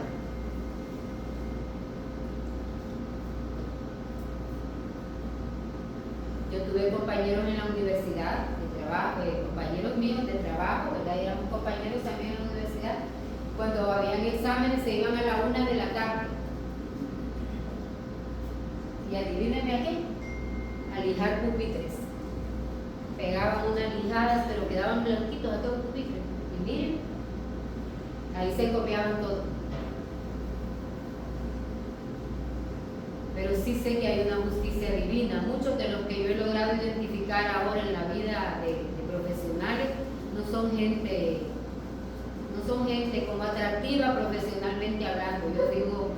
Speaker 1: Yo tuve compañeros en la universidad de trabajo, compañeros míos de trabajo, ¿verdad? Éramos compañeros también en la universidad. Cuando habían exámenes se iban a la 1 de la tarde. Y adivínenme a qué, a lijar pupitres. Pegaban unas lijadas, pero quedaban blanquitos a todos los pupitres. Y miren, ahí se copiaban todo. Pero pero sí sé que hay una justicia divina. Muchos de los que yo he logrado identificar ahora en la vida de profesionales no son gente como atractiva profesionalmente hablando. Yo digo,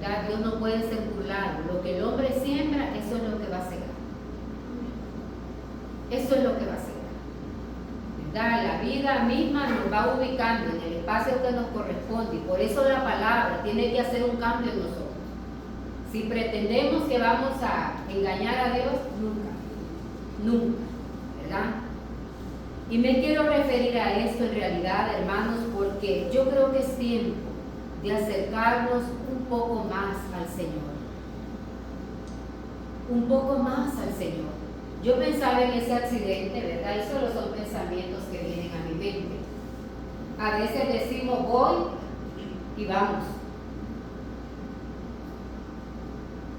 Speaker 1: ¿verdad? Dios no puede ser burlado. Lo que el hombre siembra, eso es lo que va a segar. Eso es lo que va a segar. ¿Verdad? La vida misma nos va ubicando en el espacio que nos corresponde, y por eso la palabra tiene que hacer un cambio en nosotros. Si pretendemos que vamos a engañar a Dios, nunca, ¿verdad? Y me quiero referir a esto en realidad, hermanos, porque yo creo que es tiempo de acercarnos un poco más al Señor. Un poco más al Señor. Yo pensaba en ese accidente, ¿verdad? Y solo son pensamientos que vienen a mi mente. A veces decimos voy y vamos,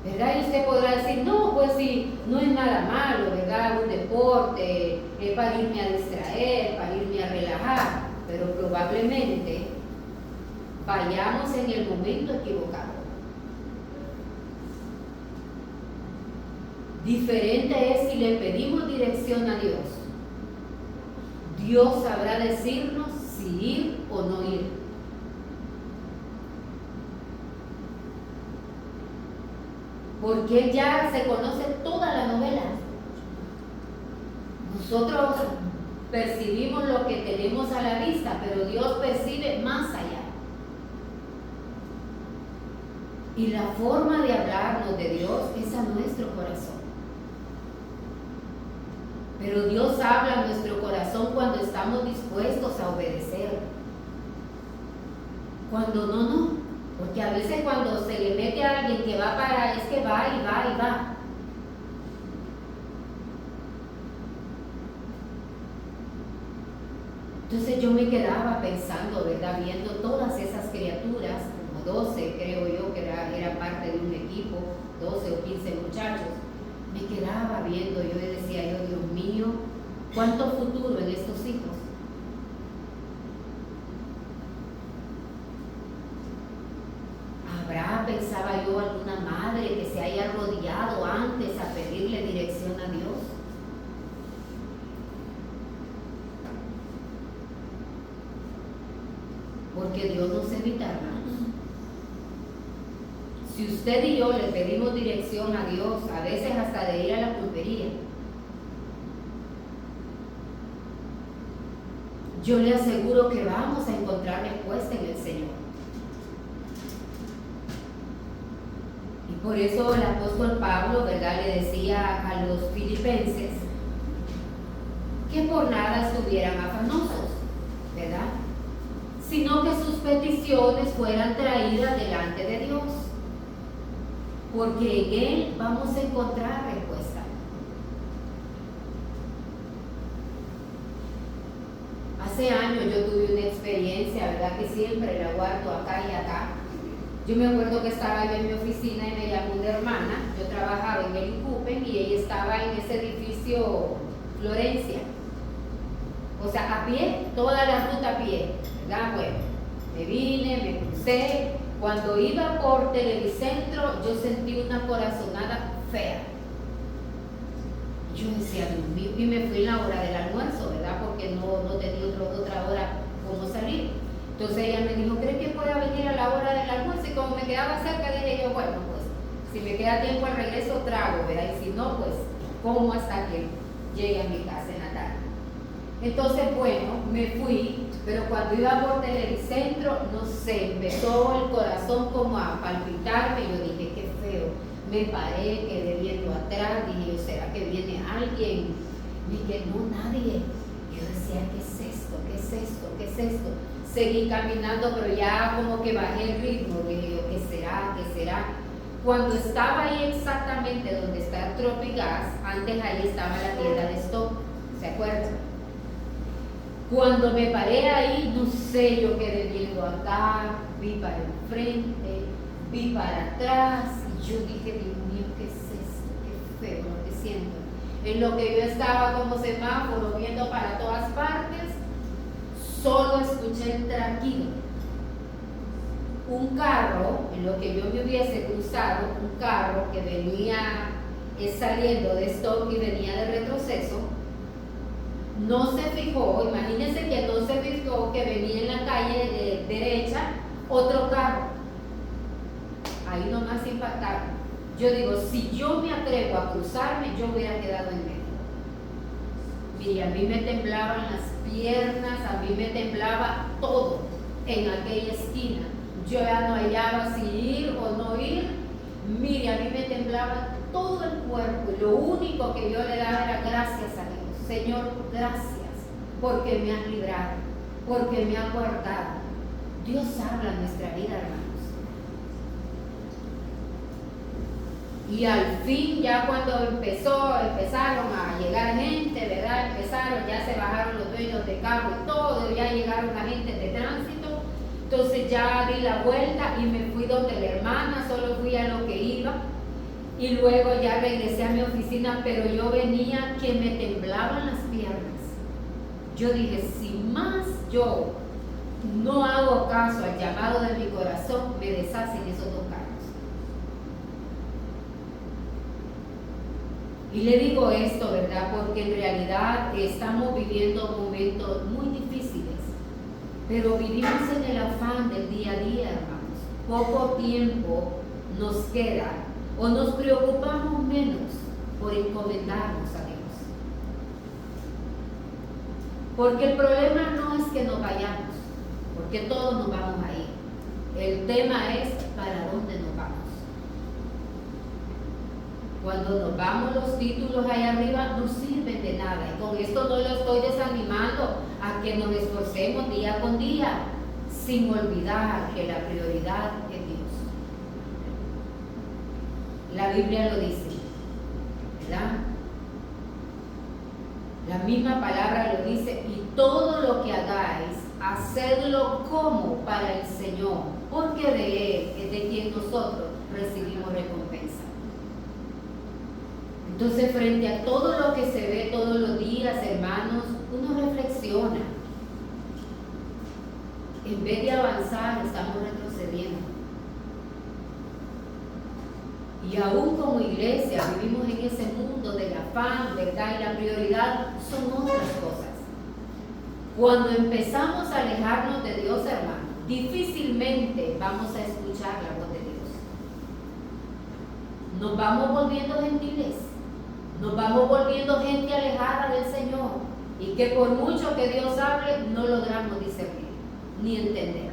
Speaker 1: ¿verdad? Y usted podrá decir, no, pues sí, no es nada malo, ¿verdad? Un deporte, es para irme a distraer, para irme a relajar, pero probablemente vayamos en el momento equivocado. Diferente es si le pedimos dirección a Dios. Dios sabrá decirnos si ir o no ir. Porque Él ya se conoce toda la novela. Nosotros percibimos lo que tenemos a la vista, pero Dios percibe más allá. Y la forma de hablarnos de Dios es a nuestro corazón. Pero Dios habla a nuestro corazón cuando estamos dispuestos a obedecer. Cuando no. Porque a veces cuando se le mete a alguien que va para, es que va y va y va. Entonces yo me quedaba pensando, ¿verdad? Viendo todas esas criaturas, como 12 creo yo que era parte de un equipo, 12 o 15 muchachos. Me quedaba viendo, yo decía, yo, Dios mío, ¿cuánto futuro en estos hijos? ¿Habrá, pensaba yo, alguna madre que se haya arrodillado antes a pedirle dirección a Dios? Porque Dios nos evita, hermanos. Si usted y yo le pedimos dirección a Dios, a veces hasta de ir a la pulpería, yo le aseguro que vamos a encontrar respuesta en el Señor. Y por eso el apóstol Pablo, ¿verdad?, le decía a los filipenses que por nada estuvieran afanosos, ¿verdad?, sino que sus peticiones fueran traídas delante de Dios, porque en Él vamos a encontrar respuesta. Hace años yo tuve una experiencia, ¿verdad?, que siempre la guardo acá y acá. Yo me acuerdo que estaba yo en mi oficina y me llamó una hermana. Yo trabajaba en el Incupen y ella estaba en ese edificio Florencia. O sea, a pie, toda la ruta a pie, ¿verdad? Bueno, me vine, me crucé. Cuando iba por Televicentro, yo sentí una corazonada fea. Yo decía, Dios mío, y me fui en la hora del almuerzo, ¿verdad? Porque no tenía otra hora cómo salir. Entonces ella me dijo, ¿crees que pueda venir a la hora del almuerzo? Y como me quedaba cerca, dije yo, bueno, pues, si me queda tiempo al regreso, trago, ¿verdad? Y si no, pues, como hasta que llegue a mi casa en la tarde. Entonces, bueno, me fui, pero cuando iba por Televicentro, no sé, empezó el corazón como a palpitarme. Yo dije, qué feo. Me paré, quedé viendo atrás, dije, ¿será que viene alguien? Dije, no, nadie. Yo decía, ¿qué es esto? ¿Qué es esto? ¿Qué es esto? Seguí caminando, pero ya como que bajé el ritmo. Dije yo, ¿qué será? ¿Qué será? Cuando estaba ahí exactamente donde está el Tropigas, antes ahí estaba la tienda de stock, ¿se acuerdan? Cuando me paré ahí, no sé, yo quedé viendo acá, vi para el frente, vi para atrás, y yo dije, Dios mío, ¿qué es esto? Qué feo lo que siento. En lo que yo estaba como semáforo viendo para todas partes, solo escuché el tranquilo. un carro, en lo que yo me hubiese cruzado, un carro que venía saliendo de stop y venía de retroceso, no se fijó, imagínense que no se fijó que venía en la calle derecha otro carro. Ahí nomás impactaron. Yo digo, si yo me atrevo a cruzarme, yo hubiera quedado en medio. Mire, a mí me temblaban las piernas, a mí me temblaba todo en aquella esquina. Yo ya no hallaba si ir o no ir. Mire, a mí me temblaba todo el cuerpo y lo único que yo le daba era gracias a Dios. Señor, gracias porque me has librado, porque me has guardado. Dios habla en nuestra vida, hermanos. Y al fin, ya cuando empezaron a llegar gente, ¿verdad? Ya se bajaron los dueños de carro y todo, ya llegaron agentes de tránsito. Entonces ya di la vuelta y me fui donde la hermana, solo fui a lo que iba. Y luego ya regresé a mi oficina, pero yo venía que me temblaban las piernas. Yo dije, si más yo no hago caso al llamado de mi corazón, me deshacen esos dos carros. Y le digo esto, ¿verdad? Porque en realidad estamos viviendo momentos muy difíciles, pero vivimos en el afán del día a día, hermanos. Poco tiempo nos queda o nos preocupamos menos por encomendarnos a Dios. Porque el problema no es que nos vayamos, porque todos nos vamos a ir. El tema es para dónde nos vamos. Cuando nos vamos, los títulos allá arriba no sirven de nada. Y con esto no lo estoy desanimando a que nos esforcemos día con día, sin olvidar que la prioridad es Dios. La Biblia lo dice, ¿verdad? La misma palabra lo dice, y todo lo que hagáis, hacedlo como para el Señor, porque de Él es de quien nosotros recibimos recompensa. Entonces, frente a todo lo que se ve todos los días, hermanos, uno reflexiona. En vez de avanzar, estamos retrocediendo. Y aún como iglesia vivimos en ese mundo del afán, ¿verdad? Y la prioridad son otras cosas. Cuando empezamos a alejarnos de Dios, hermanos, difícilmente vamos a escuchar la voz de Dios. Nos vamos volviendo gentiles. Nos vamos volviendo gente alejada del Señor y que por mucho que Dios hable, no logramos discernir ni entender.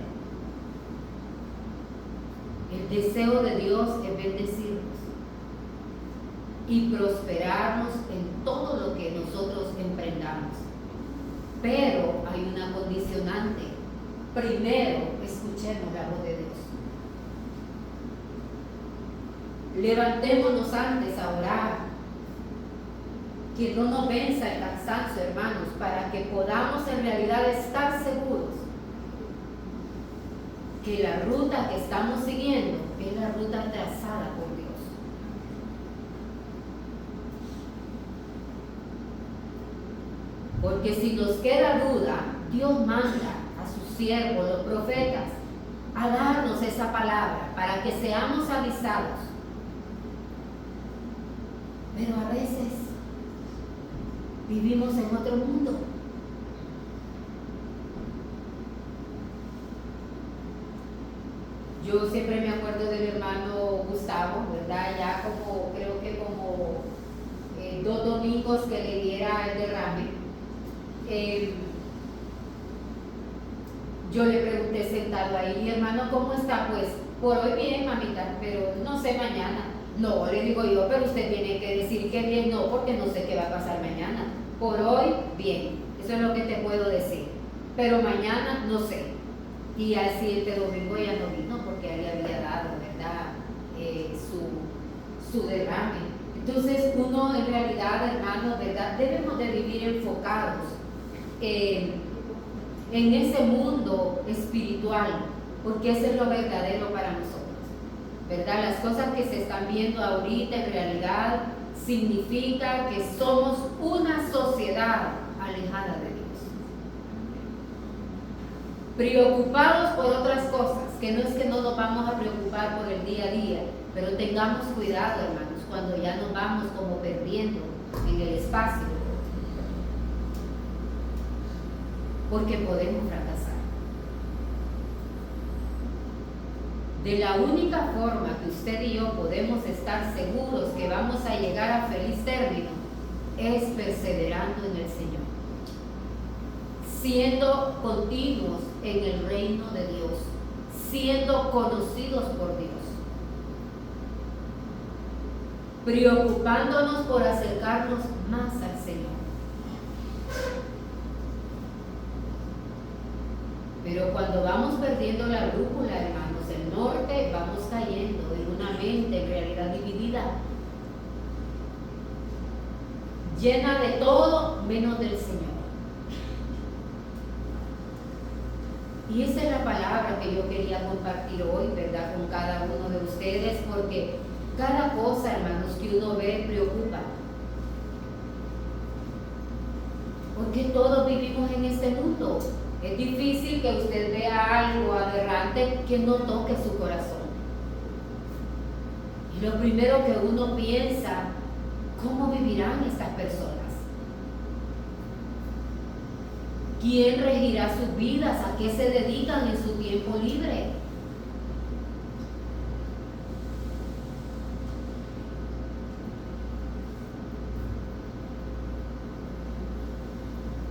Speaker 1: El deseo de Dios es bendecirnos y prosperarnos en todo lo que nosotros emprendamos. Pero hay una condicionante. Primero, escuchemos la voz de Dios. Levantémonos antes a orar. Que no nos venza el cansancio, hermanos, para que podamos en realidad estar seguros que la ruta que estamos siguiendo es la ruta trazada por Dios. Porque si nos queda duda, Dios manda a sus siervos, los profetas, a darnos esa palabra para que seamos avisados. Pero a veces vivimos en otro mundo. Yo siempre me acuerdo del hermano Gustavo, ¿verdad? Ya como, creo que como 2 domingos que le diera el derrame. Yo le pregunté sentado ahí, hermano, ¿cómo está? Pues, por hoy bien, mamita, pero no sé mañana. No, le digo yo, pero usted tiene que decir que bien, no, porque no sé qué va a pasar mañana. Por hoy, bien, eso es lo que te puedo decir. Pero mañana, no sé. Y al siguiente domingo ya no vino porque él le había dado, ¿verdad? Su derrame. Entonces, uno en realidad, hermanos, ¿verdad? Debemos de vivir enfocados en ese mundo espiritual, porque eso es lo verdadero para nosotros. ¿Verdad? Las cosas que se están viendo ahorita en realidad significa que somos una sociedad alejada de Dios. Preocupados por otras cosas, que no es que no nos nos vamos a preocupar por el día a día, pero tengamos cuidado, hermanos, cuando ya nos vamos como perdiendo en el espacio, porque podemos fracasar. De la única forma que usted y yo podemos estar seguros que vamos a llegar a feliz término es perseverando en el Señor, siendo continuos en el reino de Dios, siendo conocidos por Dios, preocupándonos por acercarnos más al Señor. Pero cuando vamos perdiendo la brújula, hermanos, el norte, vamos cayendo en una mente en realidad dividida, llena de todo menos del Señor. Y esa es la palabra que yo quería compartir hoy, ¿verdad?, con cada uno de ustedes, porque cada cosa, hermanos, que uno ve preocupa. Porque todos vivimos en este mundo. Es difícil que usted vea algo aberrante que no toque su corazón. Y lo primero que uno piensa, ¿cómo vivirán estas personas? ¿Quién regirá sus vidas? ¿A qué se dedican en su tiempo libre?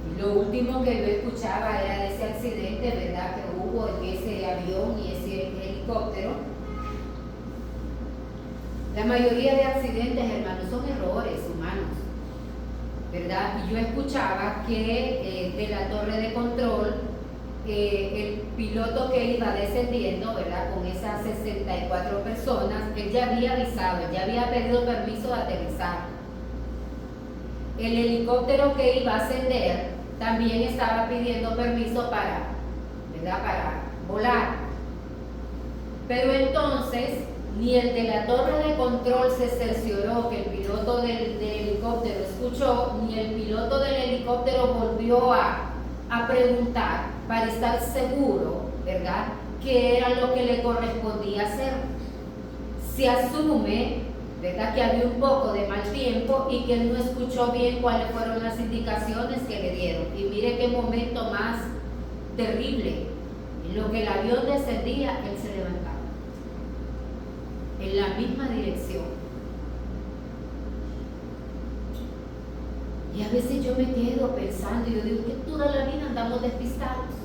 Speaker 1: Y lo último que yo escuchaba era de ese accidente, ¿verdad?, que hubo en ese avión y ese helicóptero. La mayoría de accidentes, hermanos, son errores humanos, ¿verdad? Y yo escuchaba que de la torre de control, el piloto que iba descendiendo, ¿verdad?, con esas 64 personas, él ya había avisado, ya había pedido permiso de aterrizar. El helicóptero que iba a ascender también estaba pidiendo permiso para, ¿verdad?, para volar. Pero entonces, ni el de la torre de control se cercioró que el piloto del helicóptero escuchó, ni el piloto del helicóptero volvió a preguntar para estar seguro, ¿verdad?, qué era lo que le correspondía hacer. Se asume, ¿verdad?, que había un poco de mal tiempo y que él no escuchó bien cuáles fueron las indicaciones que le dieron. Y mire qué momento más terrible. En lo que el avión descendía, él se levantaba en la misma dirección. Y a veces yo me quedo pensando y yo digo que toda la vida andamos despistados.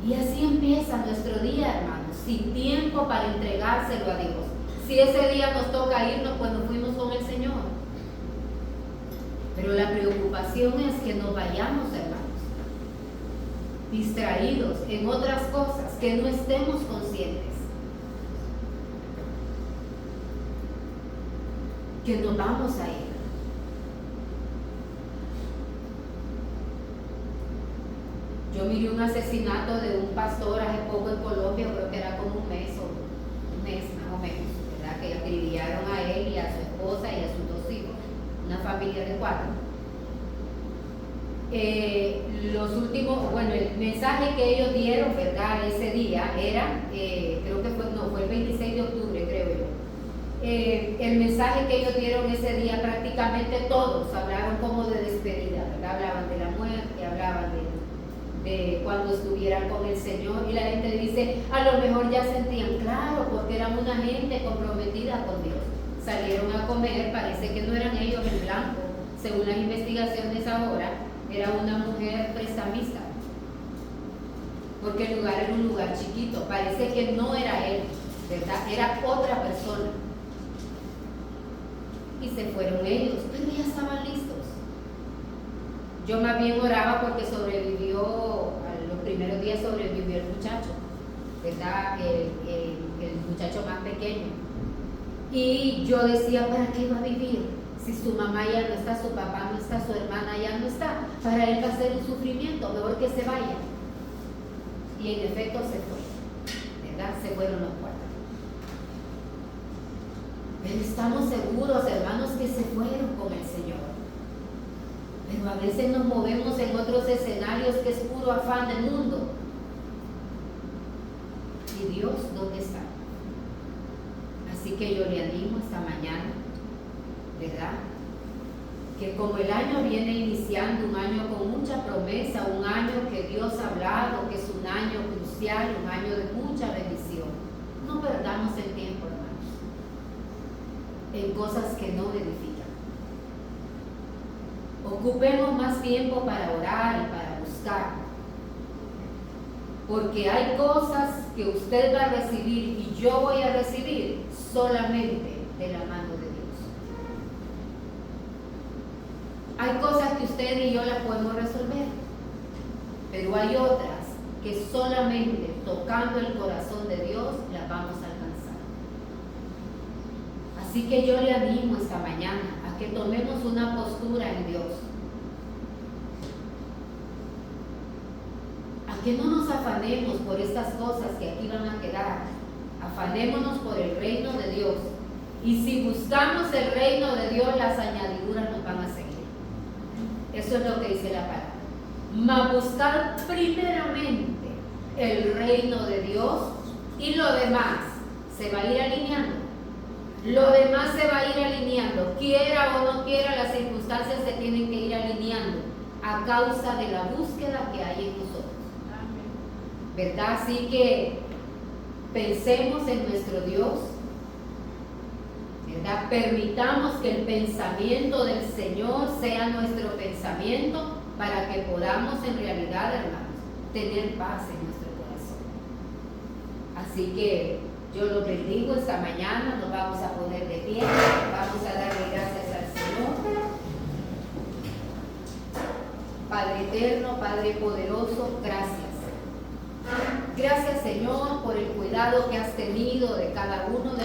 Speaker 1: Y así empieza nuestro día, hermanos, sin tiempo para entregárselo a Dios. Si ese día nos toca irnos, pues nos fuimos con el Señor. Pero la preocupación es que nos vayamos, hermanos, distraídos en otras cosas, que no estemos conscientes, que nos vamos a ir. Yo miré un asesinato de un pastor hace poco en Colombia, creo que era como un mes más o menos, ¿verdad?, que acribillaron a él y a su esposa y a sus 2 hijos, una familia de 4. Los últimos, bueno, el mensaje que ellos dieron, ¿verdad?, ese día era, creo que fue el 26 de octubre, creo yo. El mensaje que ellos dieron ese día, prácticamente todos hablaron como de despedida, ¿verdad?, hablaban de la muerte, hablaban de cuando estuvieran con el Señor, y la gente dice, a lo mejor ya sentían, claro, porque eran una gente comprometida con Dios. Salieron a comer, parece que no eran ellos en blanco, según las investigaciones ahora, era una mujer prestamista, porque el lugar era un lugar chiquito, parece que no era él, ¿verdad?, era otra persona. Y se fueron ellos, pero ya estaban listos. Yo más bien oraba porque sobrevivió, a los primeros días sobrevivió el muchacho, ¿verdad?, el muchacho más pequeño. Y yo decía, ¿para qué va a vivir? Si su mamá ya no está, su papá no está, su hermana ya no está, para él va a ser un sufrimiento, mejor que se vaya. Y en efecto se fue, ¿verdad?, se fueron los 4. Pero estamos seguros, hermanos, que se fueron con el Señor. Pero a veces nos movemos en otros escenarios que es puro afán del mundo. Dios dónde está? Así que yo le animo esta mañana, ¿verdad? Que como el año viene iniciando, un año con mucha promesa, un año que Dios ha hablado, que es un año crucial, un año de mucha bendición, no perdamos el tiempo, hermanos, en cosas que no edifican. Ocupemos más tiempo para orar y para buscar, porque hay cosas que usted va a recibir y yo voy a recibir solamente de la mano de Dios. Hay cosas que usted y yo las podemos resolver, pero hay otras que solamente tocando el corazón de Dios las vamos a alcanzar. Así que yo le animo esta mañana a que tomemos una postura en Dios, a que no nos afanemos por estas cosas que aquí van a quedar. Afanémonos por el reino de Dios, y si buscamos el reino de Dios, las añadiduras nos van a seguir. Eso es lo que dice la palabra. Mas buscar primeramente el reino de Dios, y lo demás se va a ir alineando. Lo demás se va a ir alineando. Quiera o no quiera, las circunstancias se tienen que ir alineando a causa de la búsqueda que hay en nosotros. ¿Verdad? Así que pensemos en nuestro Dios, ¿verdad? Permitamos que el pensamiento del Señor sea nuestro pensamiento para que podamos en realidad, hermanos, tener paz en nuestro corazón. Así que yo los bendigo esta mañana, nos vamos a poner de pie, vamos a darle gracias al Señor. Padre eterno, Padre poderoso, gracias. Gracias, Señor, por el cuidado que has tenido de cada uno de